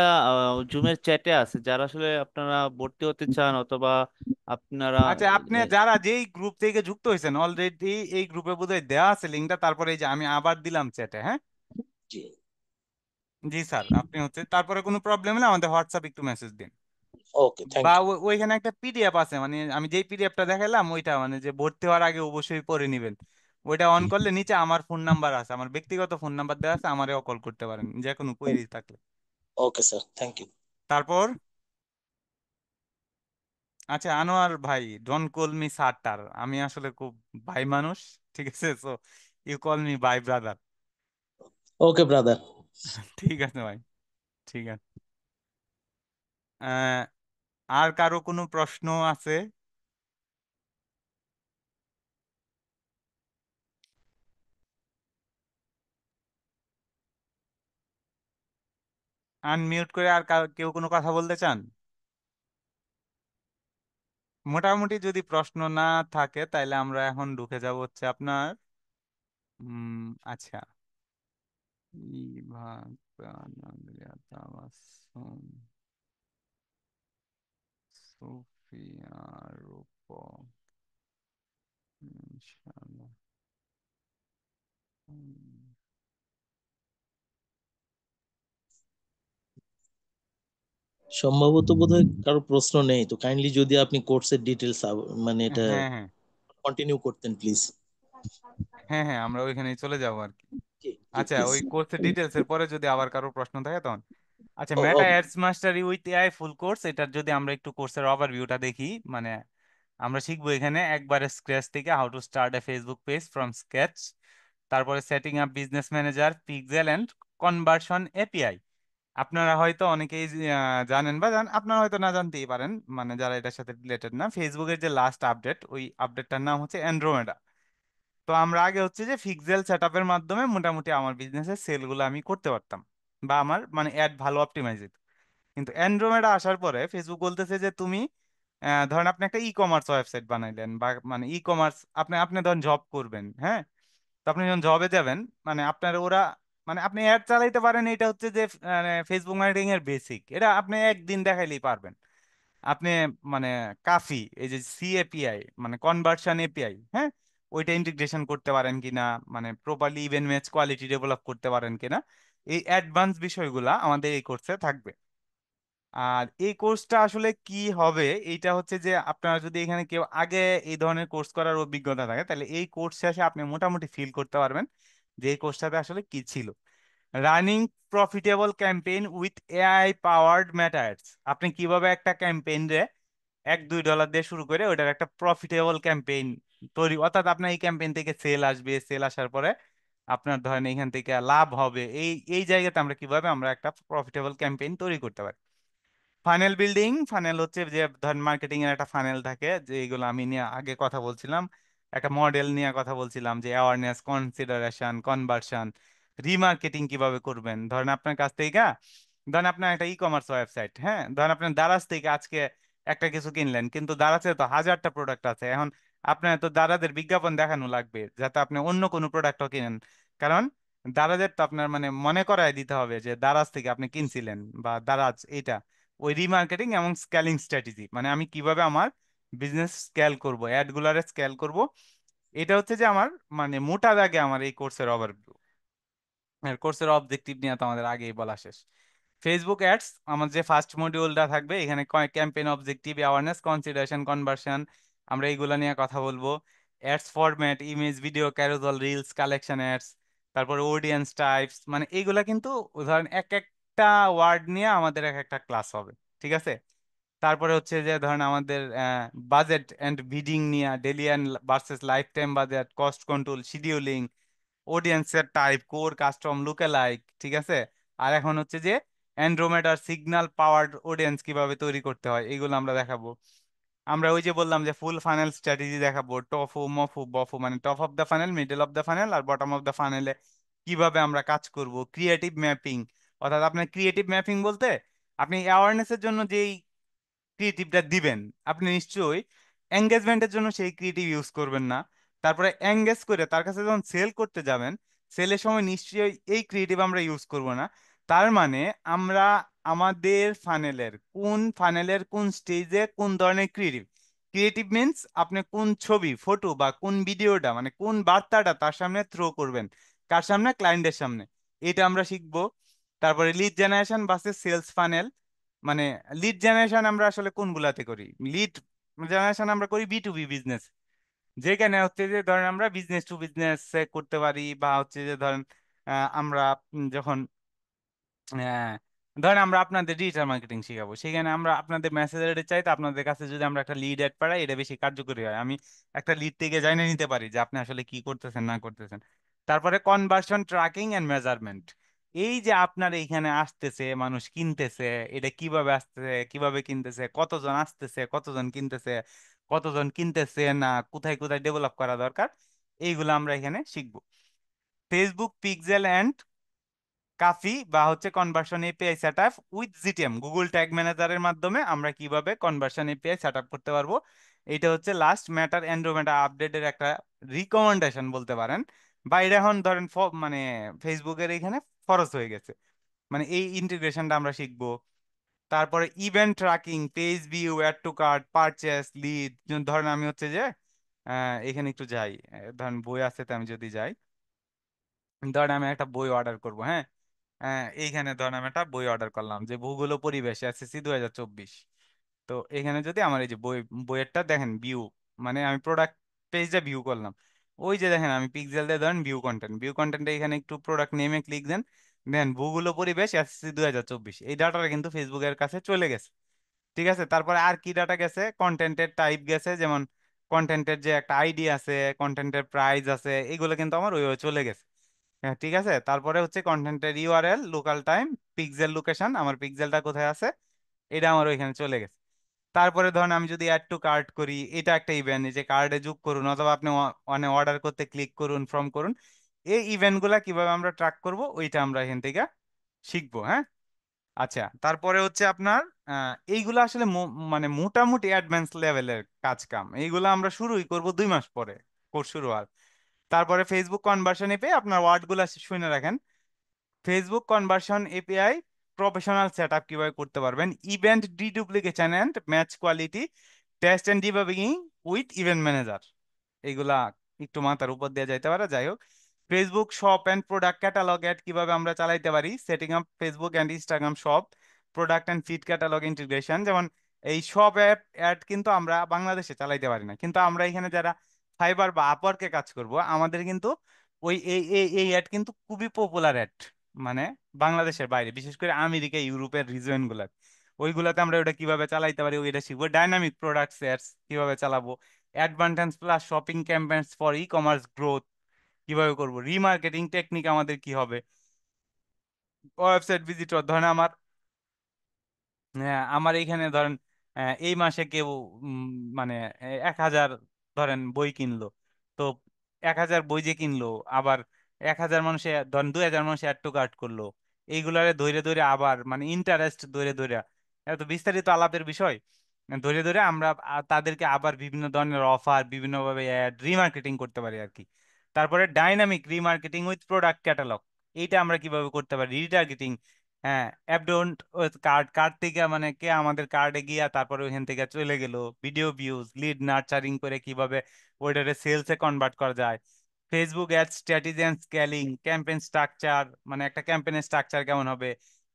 জুমের চ্যাটে আছে, যারা আসলে আপনারা ভর্তি হতে চান অথবা আপনারা আচ্ছা, আপনি যারা যেই গ্রুপ থেকে যুক্ত হয়েছেন অলরেডি এই গ্রুপে বোধহয় দেওয়া আছে লিঙ্কটা, তারপরে এই যে আমি আবার দিলাম চ্যাটে। হ্যাঁ জি। জি স্যার, আপনি হচ্ছে তারপরে কোনো প্রবলেম হলে আমাদের হোয়াটসঅ্যাপ একটু মেসেজ দিন। ওকে, থ্যাংক বা ইউ। ওইখানে একটা পিডিএফ আছে, মানে আমি যেই পিডিএফটা দেখালাম ওইটা মানে যে ভর্তি হওয়ার আগে অবশ্যই পড়ে নেবেন। ওইটা অন করলে নিচে আমার ফোন নাম্বার আছে, আমার ব্যক্তিগত ফোন নাম্বার দেওয়া আছে, আমারেও কল করতে পারেন যে কোনো কোয়েরি থাকলে। Okay sir, thank you. তারপর আচ্ছা আনোয়ার ভাই, ডোন্ট কল মি স্যার, আমি আসলে খুব ভাই মানুষ, ঠিক আছে? সো ইউ কল মি ভাই ব্রাদার। ওকে ব্রাদার। ঠিক আছে ভাই, ঠিক আছে। আহ, আর কারো কোনো প্রশ্ন আছে? আনমিউট করে আর কেউ কোনো কথা বলতে চান? মোটামুটি যদি প্রশ্ন না থাকে তাহলে আমরা এখন ঢুকে যাব হচ্ছে আপনার আচ্ছা, বিভাগ তাবাসসুম, সুফিয়া, রূপক, ইনশাআল্লাহ। হুম, সম্ভবত বোধহয় কারো প্রশ্ন নেই, তো কাইন্ডলি যদি আপনি কোর্সের ডিটেলস মানে এটা হ্যাঁ হ্যাঁ কন্টিনিউ করতেন প্লিজ। হ্যাঁ হ্যাঁ, আমরা ওইখানেই চলে যাবো আর কি। জি জি আচ্ছা, প্লিজ। ওই কোর্সের ডিটেলস এর পরে যদি আবার কারো প্রশ্ন থাকে তখন। আচ্ছা, Meta okay. Ads mastery with AI full course, এটার যদি আমরা একটু কোর্সের ওভারভিউটা দেখি, মানে আমরা শিখবো এখানে একবারে স্ক্র্যাচ থেকে how to start a Facebook page from scratch, তারপরে setting up business manager, pixel and conversion API. আপনারা হয়তো অনেকেই জানেন বা আপনারা হয়তো না জানতেই পারেন, মানে যারা এটার সাথে রিলেটেড না। ফেসবুকের যে লাস্ট আপডেট, ওই আপডেটটার নাম হচ্ছে অ্যান্ড্রোমেডা। তো আমরা আগে হচ্ছে যে ফিক্সেল সেট আপের মাধ্যমে মোটামুটি আমার বিজনেসের সেলগুলো আমি করতে পারতাম, বা আমার মানে অ্যাড ভালো অপটিমাইজ হতো। কিন্তু অ্যান্ড্রোমেডা আসার পরে ফেসবুক বলতেছে যে তুমি ধরেন আপনি একটা ই কমার্স ওয়েবসাইট বানাইলেন, বা মানে ই কমার্স আপনি আপনি ধরেন জব করবেন, হ্যাঁ? তো আপনি যখন জবে যাবেন, মানে আপনার ওরা, মানে আপনি অ্যাড চালাইতে পারেন, এটা হচ্ছে যে ফেসবুক মার্কেটিং এর বেসিক, এটা আপনি একদিন দেখাইলেই পারবেন। আপনি মানে কাফি, এই যে সিএপিআই মানে কনভার্সন এপিআই, হ্যাঁ, ওইটা ইন্টিগ্রেশন করতে পারেন কিনা, মানে properly even match quality develop করতে পারেন কিনা, এই অ্যাডভান্স বিষয়গুলা আমাদের এই কোর্সে থাকবে। আর এই কোর্সটা আসলে কি হবে, এইটা হচ্ছে যে আপনারা যদি এখানে কেউ আগে এই ধরনের কোর্স করার অভিজ্ঞতা থাকে, তাহলে এই কোর্স শেষে আপনি মোটামুটি ফিল করতে পারবেন যে এই কোর্সটাতে আসলে কি ছিল। Running profitable campaign with AI powered meta ads, আপনি কিভাবে একটা ক্যাম্পেইন রে $1-2 দিয়ে শুরু করে ওটার একটা প্রফিটেবল ক্যাম্পেইন তৈরি, অর্থাৎ আপনার এই ক্যাম্পেইন থেকে সেল আসবে, সেল আসার পরে আপনার ধরেন এখান থেকে লাভ হবে, এই এই জায়গাতে আমরা কিভাবে আমরা একটা প্রফিটেবল ক্যাম্পেইন তৈরি করতে পারি। ফানেল বিল্ডিং, ফানেল হচ্ছে যে ধরেন মার্কেটিং এর একটা ফানেল থাকে, যে এইগুলো আমি নিয়ে আগে কথা বলছিলাম, একটা মডেল নিয়ে কথা বলছিলাম, যে অ্যাওয়ারনেস, কনসিডারেশন, কনভার্সন, রিমার্কেটিং কিভাবে করবেন। ধরেন আপনার কাছ থেকে, ধরেন আপনার একটা ই কমার্স ওয়েবসাইট, হ্যাঁ, ধরেন আপনার দারাজ থেকে আজকে একটা কিছু কিনলেন, কিন্তু দারাজে তো হাজারটা প্রোডাক্ট আছে, এখন আপনার তো দারাজের বিজ্ঞাপন দেখানো লাগবে যাতে আপনি অন্য কোনো প্রোডাক্টও কিনেন, কারণ দারাজের তো আপনার মানে মনে করায় দিতে হবে যে দারাজ থেকে আপনি কিনছিলেন, বা দারাজ এইটা। ওই রিমার্কেটিং এবং স্কেলিং স্ট্র্যাটেজি, মানে আমি কিভাবে আমার বিজনেস স্কেল করব, অ্যাড গুলারে স্কেল করব, এটা হচ্ছে যে আমার মানে মোটা দাগে আমার এই কোর্সের ওভারভিউ। কোর্সের অবজেক্টিভ নিয়ে তো আমাদের আগেই বলা শেষ। ফেসবুক অ্যাডস আমার যে ফার্স্ট মডিউলটা থাকবে, এখানে campaign, objective, awareness, consideration, conversion, আমরা এইগুলা নিয়ে কথা বলবো। Ads format, image, video, carousel, reels, collection ads, তারপর অডিয়েন্স টাইপস, মানে এইগুলা কিন্তু ধরেন এক একটা ওয়ার্ড নিয়ে আমাদের এক একটা ক্লাস হবে, ঠিক আছে? তারপরে হচ্ছে যে ধরেন আমাদের বাজেট এন্ড বিডিং নিয়ে, daily and versus life time budget, cost control, scheduling, অডিয়েন্সের টাইপ, কোর, কাস্টম, লুকালাইক, ঠিক আছে? আর এখন হচ্ছে যে অ্যান্ড্রোমেডার সিগন্যাল পাওয়ার্ড অডিয়েন্স কিভাবে তৈরি করতে হয়, এগুলো আমরা দেখাবো। আমরা ওই যে বললাম যে ফুল ফানেল স্ট্র্যাটেজি দেখাবো, টফু, মফু, বফু, মানে top of the funnel, middle of the funnel আর বটম অফ দ্য ফানেলে কিভাবে আমরা কাজ করব, ক্রিয়েটিভ ম্যাপিং। অর্থাৎ আপনার ক্রিয়েটিভ ম্যাপিং বলতে আপনি অ্যাওয়ারনেসের জন্য যেই ক্রিয়েটিভটা দিবেন, আপনি নিশ্চয়ই এঙ্গেজমেন্টের জন্য সেই ক্রিয়েটিভ ইউজ করবেন না। তারপরে এঙ্গেজ করে তার কাছে যখন সেল করতে যাবেন, সেলের সময় নিশ্চয়ই এই ক্রিয়েটিভ আমরা ইউজ করব না। তার মানে আমরা আমাদের ফানেলের কোন স্টেজে কোন ধরনের ক্রিয়েটিভ, ক্রিয়েটিভ মিন্স আপনি কোন ছবি, ফটো বা কোন ভিডিওটা, মানে কোন বার্তাটা তার সামনে থ্রো করবেন, কার সামনে, ক্লায়েন্টের সামনে, এটা আমরা শিখবো। তারপরে lead generation versus sales funnel, মানে লিড জেনারেশন আমরা আসলে কোনগুলাতে করি, লিড জেনারেশন আমরা করি B2B বিজনেস, যেখানে হচ্ছে যে ধরেন আমরা বিজনেস টু বিজনেস করতে পারি, বা হচ্ছে যে ধরেন আমরা যখন ধরেন আমরা আপনাদের ডিজিটাল মার্কেটিং শিখাবো, সেখানে আমরা আপনাদের মেসেজের চাইতে আপনাদের কাছে যদি আমরা একটা লিড অ্যাড পাঠাই, এটা বেশি কার্যকরী হয়। আমি একটা লিড থেকে জানিয়ে নিতে পারি যে আপনি আসলে কি করতেছেন না করতেছেন। তারপরে কনভার্সন ট্র্যাকিং এন্ড মেজারমেন্ট, এই যে আপনার এইখানে আসতেছে মানুষ কিনতেছে, এটা কিভাবে আসতেছে, কিভাবে কিনতেছে, কতজন আসতেছে, কতজন কিনতেছে, কতজন কিনতেছে না, কোথায় কোথায় ডেভেলপ করা দরকার, এইগুলো আমরা এখানে শিখবো। ফেসবুক পিক্সেল এন্ড কাফি বা হচ্ছে conversion API set up with GTM, Google tag ম্যানেজারের মাধ্যমে আমরা কিভাবে কনভার্সন এপিআই সেট আপ করতে পারবো। এটা হচ্ছে লাস্ট ম্যাটার এন্ড্রোমেটা আপডেটের একটা রিকমেন্ডেশন বলতে পারেন, বা এটা এখন ধরেন মানে ফেসবুকের এখানে ফরজ হয়ে গেছে, মানে এই ইন্টিগ্রেশনটা আমরা শিখবো। তারপরে event tracking, page view, add to cart, purchase, lead. ধরেন আমি হচ্ছে যে এখানে একটু যাই, ধরেন বই আছে, তো আমি যদি যাই, ধরেন আমি একটা বই অর্ডার করব, হ্যাঁ, এইখানে ধরেন আমি একটা বই অর্ডার করলাম যে ভূগোল ও পরিবেশ এসএসসি 2024। তো এখানে যদি আমার এই যে বইয়েরটা দেখেন ভিউ, মানে আমি প্রোডাক্ট পেজটা ভিউ করলাম, ওই যে দেখেন আমি পিক্সেল দিয়ে ধরেন ভিউ কন্টেন্ট এখানে একটু প্রোডাক্ট নেমে ক্লিক দেন, দেন ভূগোল ও পরিবেশ এসএসসি 2024, এই ডাটাটা কিন্তু ফেসবুকের কাছে চলে গেছে। ঠিক আছে, তারপরে আর কি ডাটা গেছে, কন্টেন্টের টাইপ গেছে, যেমন কন্টেন্টের যে একটা আইডি আছে, কন্টেন্টের প্রাইস আছে, এগুলো কিন্তু আমার ওইভাবে চলে গেছে। হ্যাঁ, ঠিক আছে, তারপরে হচ্ছে কন্টেন্টের URL, local time, pixel location, আমার পিক্সেলটা কোথায় আছে, এটা আমার ওইখানে চলে গেছে। তারপরে ধরেন আমি যদি অ্যাড টু কার্ট করি, এটা একটা ইভেন্ট, যে কার্ডে যোগ করুন, অথবা আপনি মানে অর্ডার করতে ক্লিক করুন, ফর্ম করুন, এই ইভেন্টগুলা কিভাবে আমরা ট্র্যাক করব, ওইটা আমরা এখান থেকে শিখবো। হ্যাঁ, আচ্ছা, তারপরে হচ্ছে আপনার এইগুলো আসলে মানে মোটামুটি অ্যাডভান্স লেভেলের কাজ কাম, এইগুলো আমরা শুরুই করব 2 মাস পরে, কোর্স শুরু হওয়ার। তারপরে ফেসবুক কনভার্সন এপে আপনার ওয়ার্ড গুলা শুনে রাখেন, Facebook conversion API professional set up কিভাবে করতে পারবেন, event deduplication and match quality, test and debugging with event manager, এইগুলা একটু মাথার উপর দিয়ে যাইতে পারে। যাই হোক, Facebook shop and product catalogue ad কিভাবে আমরা চালাইতে পারি, setting up Facebook and Instagram shop, product and feed catalogue integration. যেমন এই সব অ্যাড কিন্তু আমরা বাংলাদেশে চালাইতে পারি না, কিন্তু আমরা এখানে যারা ফাইবার বা আপওয়ার্কে কাজ করব, আমাদের কিন্তু ওই এই অ্যাড কিন্তু খুবই পপুলার অ্যাড, মানে বাংলাদেশের বাইরে, বিশেষ করে আমেরিকা, ইউরোপের রিজন গুলা, ওইগুলাতে আমরা ওটা কিভাবে চালাইতে পারি ওইটা শিখবো। ডাইনামিক প্রোডাক্ট অ্যাডস কিভাবে চালাবো, advantage plus shopping campaigns for e commerce growth কিভাবে করব, রিমার্কেটিং টেকনিক আমাদের কি হবে, ওয়েবসাইট ভিজিটর। ধরেন আমার এইখানে ধরেন এই মাসে কেউ উম, মানে 1,000 ধরেন বই কিনলো, তো 1,000 বই যে কিনলো, আবার 1,000 মানুষে ধরেন 2,000 মানুষ অ্যাড টু কার্ট করলো, এইগুলারে ধরে ধরে আবার মানে ইন্টারেস্ট ধরে ধরে, এত বিস্তারিত আলাপের বিষয়, ধরে ধরে আমরা তাদেরকে আবার বিভিন্ন ধরনের অফার, বিভিন্নভাবে অ্যাড রিমার্কেটিং করতে পারি আর কি। তারপরে dynamic remarketing with product catalogue, এইটা আমরা কিভাবে করতে পারি, রিটার্গেটিং। হ্যাঁ, অ্যাপ ডোন্ট কার্ড কার্ড থেকে মানে কে আমাদের কার্ডে গিয়া তারপরে ওইখান থেকে চলে গেল, ভিডিও ভিউজ, লিড নার্চারিং করে কিভাবে ওইটারে সেলসে কনভার্ট করা যায়, Facebook ad strategy and scaling, campaign structure, মানে একটা ক্যাম্পেইনের স্ট্রাকচার কেমন হবে,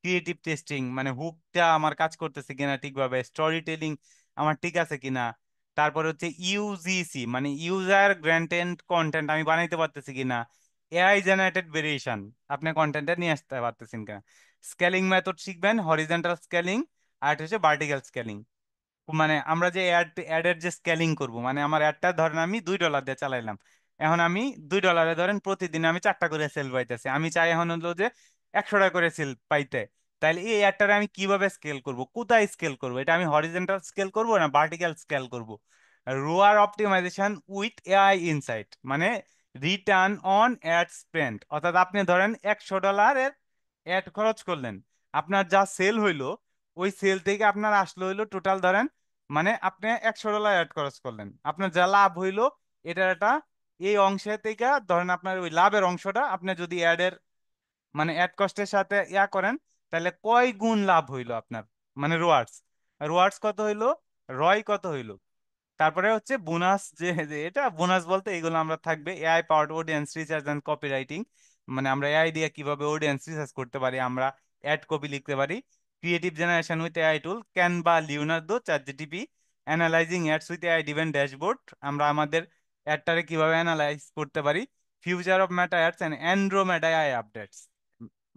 ক্রিয়েটিভ টেস্টিং, মানে হুকটা আমার কাজ করতেছে কিনা ঠিকভাবে, স্টোরি টেলিং আমার ঠিক আছে কিনা, তারপরে হচ্ছে ইউজিসি মানে ইউজার গ্রান্টেড কন্টেন্ট আমি বানাইতে পারতেছি কিনা, এআই জেনারেটেড ভেরিয়েশন আপনি কন্টেন্টে নিয়ে আসতে পারতেছেন কিনা, স্কেলিং মেথড শিখবেন, হরিজন্টাল স্কেলিং, আর একটা হচ্ছে ভার্টিক্যাল স্কেলিং। মানে আমরা যে অ্যাডের যে স্কেলিং করব, মানে আমার অ্যাডটা ধরেন আমি $2 দিয়ে চালাইলাম, এখন আমি $2 ধরেন প্রতিদিন আমি 4টা করে সেল পাইতেছি, আমি চাই এখন হলো যে 100টা করে সেল পাইতে, তাহলে এই অ্যাডটারে আমি কিভাবে স্কেল করব, কোথায় স্কেল করব, এটা আমি হরিজন্টাল স্কেল করব না ভার্টিক্যাল স্কেল করব। রোয়ার অপটিমাইজেশন উইথ এআই ইনসাইট, মানে রিটার্ন অন অ্যাড স্পেন্ড, অর্থাৎ আপনি ধরেন $100 অ্যাড খরচ করলেন, আপনার যা সেল হইলো ওই সেল থেকে আপনার আসলো হইলো টোটাল ধরেন, মানে আপনি $100 অ্যাড খরচ করলেন, আপনার যা লাভ হইলো এটার একটা এই অংশে থেকে ধরেন আপনার ওই লাভের অংশটা আপনি যদি অ্যাডের মানে অ্যাড কস্টের সাথে করেন, তাহলে কয় গুণ লাভ হইলো আপনার, মানে রোয়ার্ডস, রোয়ার্ডস কত হইলো, রয় কত হইলো। তারপরে হচ্ছে বোনাস, যে এটা বোনাস বলতে এগুলো আমরা থাকবে AI powered audience research and copy writing, মানে আমরা এআই দিয়ে কিভাবে অডিয়েন্স রিসার্চ করতে পারি, আমরা অ্যাড কপি লিখতে পারি, creative generation with AI tool Canva Leonardo চ্যাট জিটিপি, analysing ads with AI driven dashboard, আমরা আমাদের অ্যাডটারে কিভাবে অ্যানালাইজ করতে পারি, future of Meta ads and Andromeda AI updates,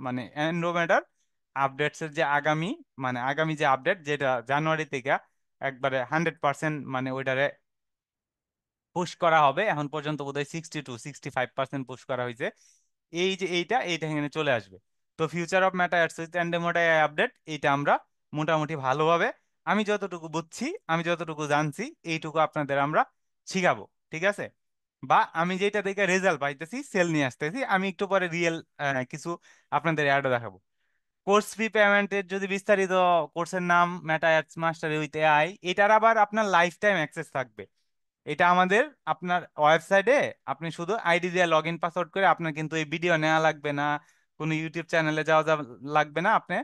মানে অ্যান্ড্রোমেডার আপডেটস এর যে আগামী, মানে আগামী যে আপডেট যেটা জানুয়ারি থেকে একবারে 100% মানে ওইটারে পুশ করা হবে, এখন পর্যন্ত বোধহয় 60 to 65% পুশ করা হয়েছে, এই যে এইটা এখানে চলে আসবে। তো ফিউচার অফ ম্যাটা অ্যান্ডেমোটা আপডেট এইটা আমরা মোটামুটি ভালোভাবে, আমি যতটুকু বুঝছি, আমি যতটুকু জানছি এইটুকু আপনাদের আমরা শিখাবো, ঠিক আছে? বা আমি যেটা দেখে রেজাল্ট পাইতেছি সেল নিয়ে আসতেছি, আমি একটু পরে রিয়েল কিছু আপনাদের অ্যাডও দেখাবো। কোর্স ফি পেমেন্টের যদি বিস্তারিত, কোর্সের নাম মেটা অ্যাডস মাস্টারি উইথ এআই, এটার আবার আপনার লাইফ টাইম অ্যাক্সেস থাকবে। এটা আমাদের আপনার ওয়েবসাইটে আপনি শুধু আইডি দিয়ে লগ ইন পাসওয়ার্ড করে, আপনার কিন্তু এই ভিডিও নেওয়া লাগবে না, কোনো ইউটিউব চ্যানেলে লাগবে না, আপনি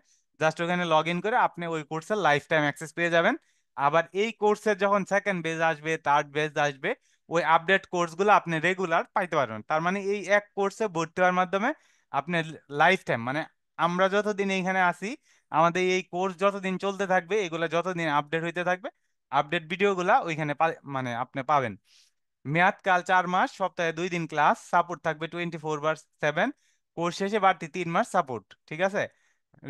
জাস্ট ওখানে লগ ইন করে আপনি ওই কোর্সের লাইফ টাইম অ্যাক্সেস পেয়ে যাবেন। আবার এই কোর্সের যখন সেকেন্ড বেজ আসবে, থার্ড বেজ আসবে, ওই আপডেট কোর্সগুলো আপনি রেগুলার পাইতে পারবেন। তার মানে এই এক কোর্সে ভর্তি হওয়ার মাধ্যমে আপনি লাইফ টাইম, মানে আমরা যতদিন এইখানে আসি, আমাদের এই কোর্স যতদিন চলতে থাকবে, এগুলো যতদিন আপডেট হইতে থাকবে, আপডেট ভিডিওগুলা ওইখানে মানে আপনি পাবেন। মেয়াদকাল 4 মাস, সপ্তাহে 2 দিন ক্লাস, সাপোর্ট থাকবে 24/7, কোর্স শেষে বাড়তি 3 মাস সাপোর্ট, ঠিক আছে?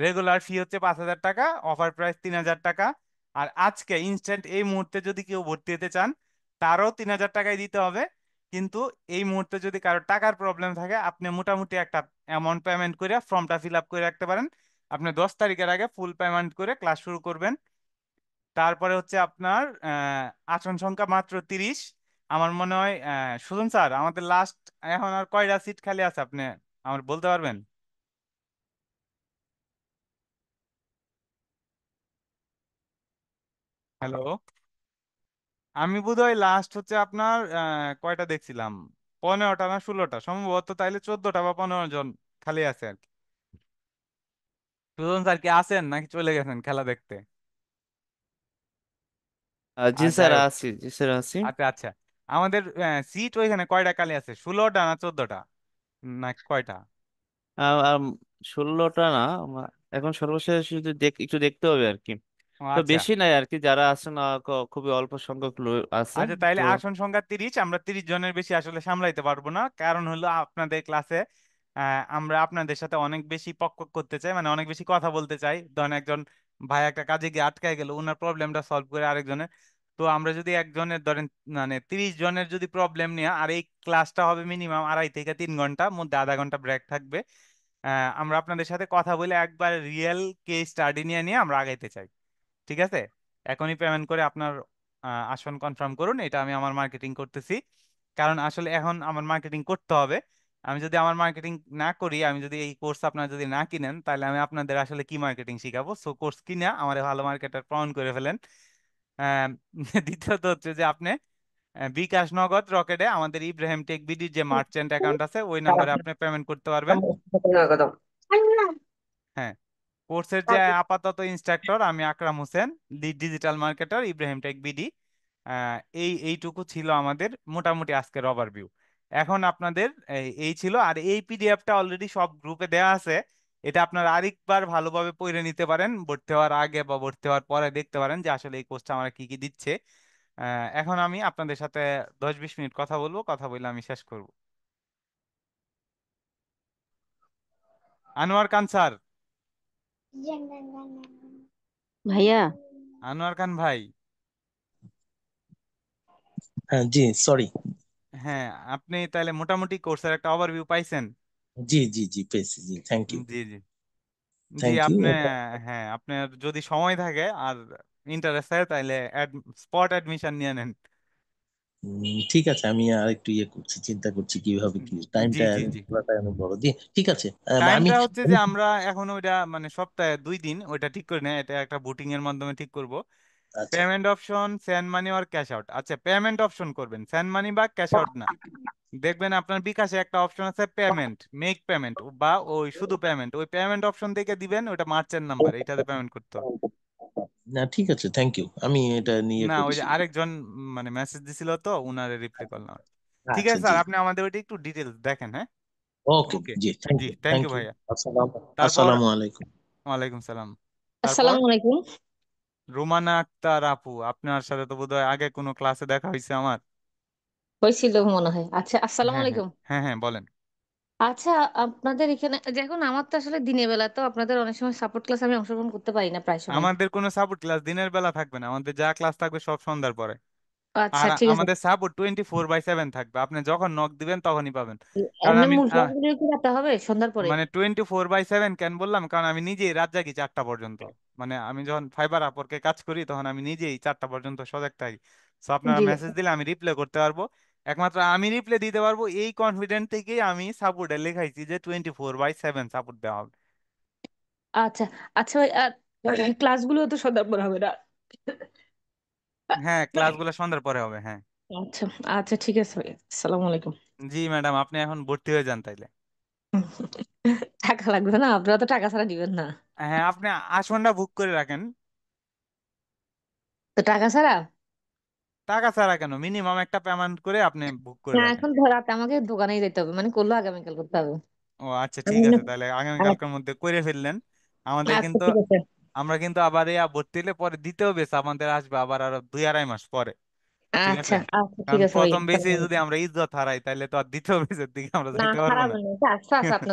রেগুলার ফি হচ্ছে 5,000 টাকা, অফার প্রাইস 3,000 টাকা। আর আজকে ইনস্ট্যান্ট এই মুহূর্তে যদি কেউ ভর্তি হতে চান, তারও 3,000 টাকাই দিতে হবে। কিন্তু এই মুহূর্তে যদি কারো টাকার প্রবলেম থাকে, আপনি মোটামুটি একটা অ্যামাউন্ট পেমেন্ট করে ফর্মটা ফিল আপ করে রাখতে পারেন, আপনি 10 তারিখের আগে ফুল পেমেন্ট করে ক্লাস শুরু করবেন। তারপরে হচ্ছে আপনার আসন সংখ্যা মাত্র 30। আমার মনে হয় সুজন স্যার, আমাদের লাস্ট এখন আর কয়টা সিট খালি আছে আপনি আমার বলতে পারবেন? হ্যালো, আমি বোধহয় লাস্ট হচ্ছে আপনার কয়টা দেখছিলাম, 15টা না 16টা সম্ভবত, তাইলে 14টা বা 15 জন খালি আছে আর কি। সুজন স্যার কি আছেন নাকি চলে গেছেন খেলা দেখতে? জি আর স্যার যাই হোক, আছি, জি স্যার আছি। আচ্ছা আচ্ছা, আমাদের সিট ওইখানে কয়টা খালি আছে, 16টা না 14টা না কয়টা? 16টা না, এখন সর্বশেষ যদি একটু দেখতে হবে আর কি। ও তো আচ্ছা বেশি নাই আর কি, যারা আছে না খুবই অল্প সংখ্যক লোক আছে। আচ্ছা, তাইলে তো আসন সংখ্যা 30, আমরা 30 জনের বেশি আসলে সামলাইতে পারবো না, কারণ হলো আপনাদের ক্লাসে আমরা আপনাদের সাথে অনেক বেশি পক্ক করতে চাই, মানে অনেক বেশি কথা বলতে চাই। ধরেন একজন ভাই একটা কাজে গিয়ে আটকায় গেল, ওনার প্রবলেমটা সলভ করে আরেকজনের, তো আমরা যদি একজনের ধরেন মানে 30 জনের যদি প্রবলেম নিয়ে, আর এই ক্লাসটা হবে মিনিমাম 2.5 থেকে 3 ঘন্টা, মধ্যে আধা ঘন্টা ব্রেক থাকবে, আমরা আপনাদের সাথে কথা বলে একবার রিয়েল কেস স্টাডি নিয়ে নিয়ে আমরা আগাইতে চাই, ঠিক আছে? এখনই পেমেন্ট করে আপনার আসন কনফার্ম করুন, এটা আমি আমার মার্কেটিং করতেছি, কারণ আসলে এখন আমার মার্কেটিং করতে হবে। আমি যদি আমার মার্কেটিং না করি, আমি যদি এই কোর্স আপনারা যদি না কিনেন, তাহলে আমি আপনাদের আসলে কি মার্কেটিং শিখাবো? সো কোর্স কিনে আমার ভালো মার্কেটার প্রমাণ করে ফেলেন। আহ, দ্বিতীয়ত হচ্ছে যে আপনি বিকাশ নগদ রকেটে আমাদের ইব্রাহিম টেক বিডির যে মার্চেন্ট অ্যাকাউন্ট আছে ওই নাম্বারে আপনি পেমেন্ট করতে পারবেন। হ্যাঁ, কোর্সের যে আপাতত ইনস্ট্রাক্টর আমি Akram Hossain, lead digital marketer Ibrahim tech BD. এইটুকু ছিল আমাদের মোটামুটি আজকের ওভারভিউ। এখন আপনাদের এই ছিল, আর এই পিডিএফটা অলরেডি সব গ্রুপে দেওয়া আছে, এটা আপনারা আরেকবার ভালোভাবে পড়ে নিতে পারেন, ভর্তি হওয়ার আগে বা ভর্তি হওয়ার পরে দেখতে পারেন যে আসলে এই কোর্সটা আমরা কি কি দিচ্ছে। এখন আমি আপনাদের সাথে 10-20 মিনিট কথা বলবো, কথা বলে আমি শেষ করব। আনোয়ার খান স্যার, ভাইয়া। আনোয়ার খান ভাই। হ্যাঁ জি, সরি। হ্যাঁ, আপনি তাহলে মোটামুটি কোর্সের একটা ওভারভিউ পাইছেন? জি জি জি, পেয়েছি, জি, থ্যাংক ইউ। জি জি জি, থ্যাংক ইউ। আপনি হ্যাঁ, আপনার যদি সময় থাকে আর ইন্টারেস্ট থাকে তাহলে স্পট অ্যাডমিশন নিয়ে নেন। ঠিক আছে, আমি আর একটু ইয়ে করছি, চিন্তা করছি কিভাবে কি জি টাইমটা জি জি পুরোটা অনেক বড় দিয়ে। ঠিক আছে, আমি টাইমটা হচ্ছে যে আমরা এখন ওইটা মানে সপ্তাহে 2 দিন ওইটা ঠিক করে নেই, এটা একটা ভোটিং এর মাধ্যমে ঠিক করব। আচ্ছা পেমেন্ট অপশন সেন্ড মানি আর ক্যাশ আউট। আচ্ছা, পেমেন্ট অপশন করবেন, সেন্ড মানি বা ক্যাশ আউট না। দেখবেন আপনার বিকাশে একটা অপশন আছে পেমেন্ট, মেক পেমেন্ট, বা ওই শুধু পেমেন্ট, ওই পেমেন্ট অপশন থেকে দিবেন, ওটা মার্চেন্ট নাম্বার, এইটাতে পেমেন্ট করতে হবে। না, ঠিক আছে, থ্যাংক ইউ, আমি এটা নিয়ে না, করি ওই যে শীঘ্রই। আরেকজন মানে মেসেজ দিছিল তো, উনারে রিপ্লাই করলাম। ঠিক আচ্ছা, আছে জি, স্যার, আপনি আমাদের ওইটা একটু ডিটেলস দেখেন, হ্যাঁ। Okay, okay. জি, থ্যাংক জি, you, thank thank you you. ভাইয়া। আসসালাম, তারপর আসসালামু আলাইকুম। ওয়ালাইকুম সালাম। তারপর আসসালামু আলাইকুম। রুমানা আক্তার আপু, আপনার সাথে তো বোধহয় আগে কোনো ক্লাসে দেখা হয়েছে আমার। হয়েছিল মনে হয়। আচ্ছা, আসসালামু হ্যাঁ হ্যাঁ আলাইকুম। হ্যাঁ হ্যাঁ, বলেন। আচ্ছা, আপনাদের এখানে দেখুন, আমার তো আসলে দিনের বেলা, তো আপনাদের অনেক সময় সাপোর্ট ক্লাস আমি অংশগ্রহণ করতে পারি না প্রায় সময়। আমাদের কোনো সাপোর্ট ক্লাস দিনের বেলা থাকবে না, আমাদের যা ক্লাস থাকবে সব সন্ধ্যার পরে। আচ্ছা, আর ঠিক আছে। আমাদের সাপোর্ট 24/7 থাকবে, আপনি যখন নক দিবেন তখনই পাবেন। কারণ এমনি আমি মূল ক্লাসগুলো কি রাখতে হবে সন্ধ্যার পরে? মানে 24/7 কেন বললাম, কারণ আমি নিজেই রাত জাগি 4টা পর্যন্ত। মানে আমি যখন ফাইবার আপওয়ার্কে কাজ করি তখন আমি নিজেই 4টা পর্যন্ত সজাগ থাকি। তো আপনারা জি। মেসেজ দিলে আমি রিপ্লাই করতে পারবো। একমাত্র আমি রিপ্লাই দিতে পারবো, এই কনফিডেন্ট থেকেই আমি সাপোর্টে লেখাইছি যে 24/7 সাপোর্ট দেওয়া হবে। আচ্ছা। আচ্ছা ভাই, আর ক্লাসগুলো তো সন্ধ্যার পর হবে না? হ্যাঁ, ক্লাসগুলো সন্ধ্যার পরে হবে, হ্যাঁ। আচ্ছা। আচ্ছা, ঠিক আছে ভাই, আসসালামু আলাইকুম। জি ম্যাডাম, আপনি এখন ভর্তি হয়ে যান তাইলে। টাকা লাগবে না? আপনারা তো টাকা ছাড়া দিবেন না। হ্যাঁ, আপনি আসনটা বুক করে রাখেন। তো টাকা ছাড়া? টাকা ছাড়া কেন, মিনিমাম একটা পেমেন্ট করে আপনি বুক করে না, রাখেন। এখন ধরাতে আমাকে দোকানেই যেতে হবে, মানে করলেও আগামীকাল করতে হবে। ও আচ্ছা, আমি ঠিক না- আছে, তাহলে আগামীকালকের মধ্যে করে ফেললেন। আমাদের আচ্ছা, কিন্তু ঠিক আছে। আমরা কিন্তু আবার ভর্তি হলে পরে দ্বিতীয় বেচ আমাদের আসবে আবার আরো 2-2.5 মাস পরে। ঠিক আছে, আচ্ছা, আচ্ছা, ঠিক কারণ আছে ভাই, প্রথম বেচে আসসালামু যদি আলাইকুম। আমরা ইজ্জত হারাই তাহলে তো আর দ্বিতীয় বেচের দিকে আমরা না, যাইতে পারবো না। হারাবেন না, আচ্ছা আচ্ছা, আপনাদের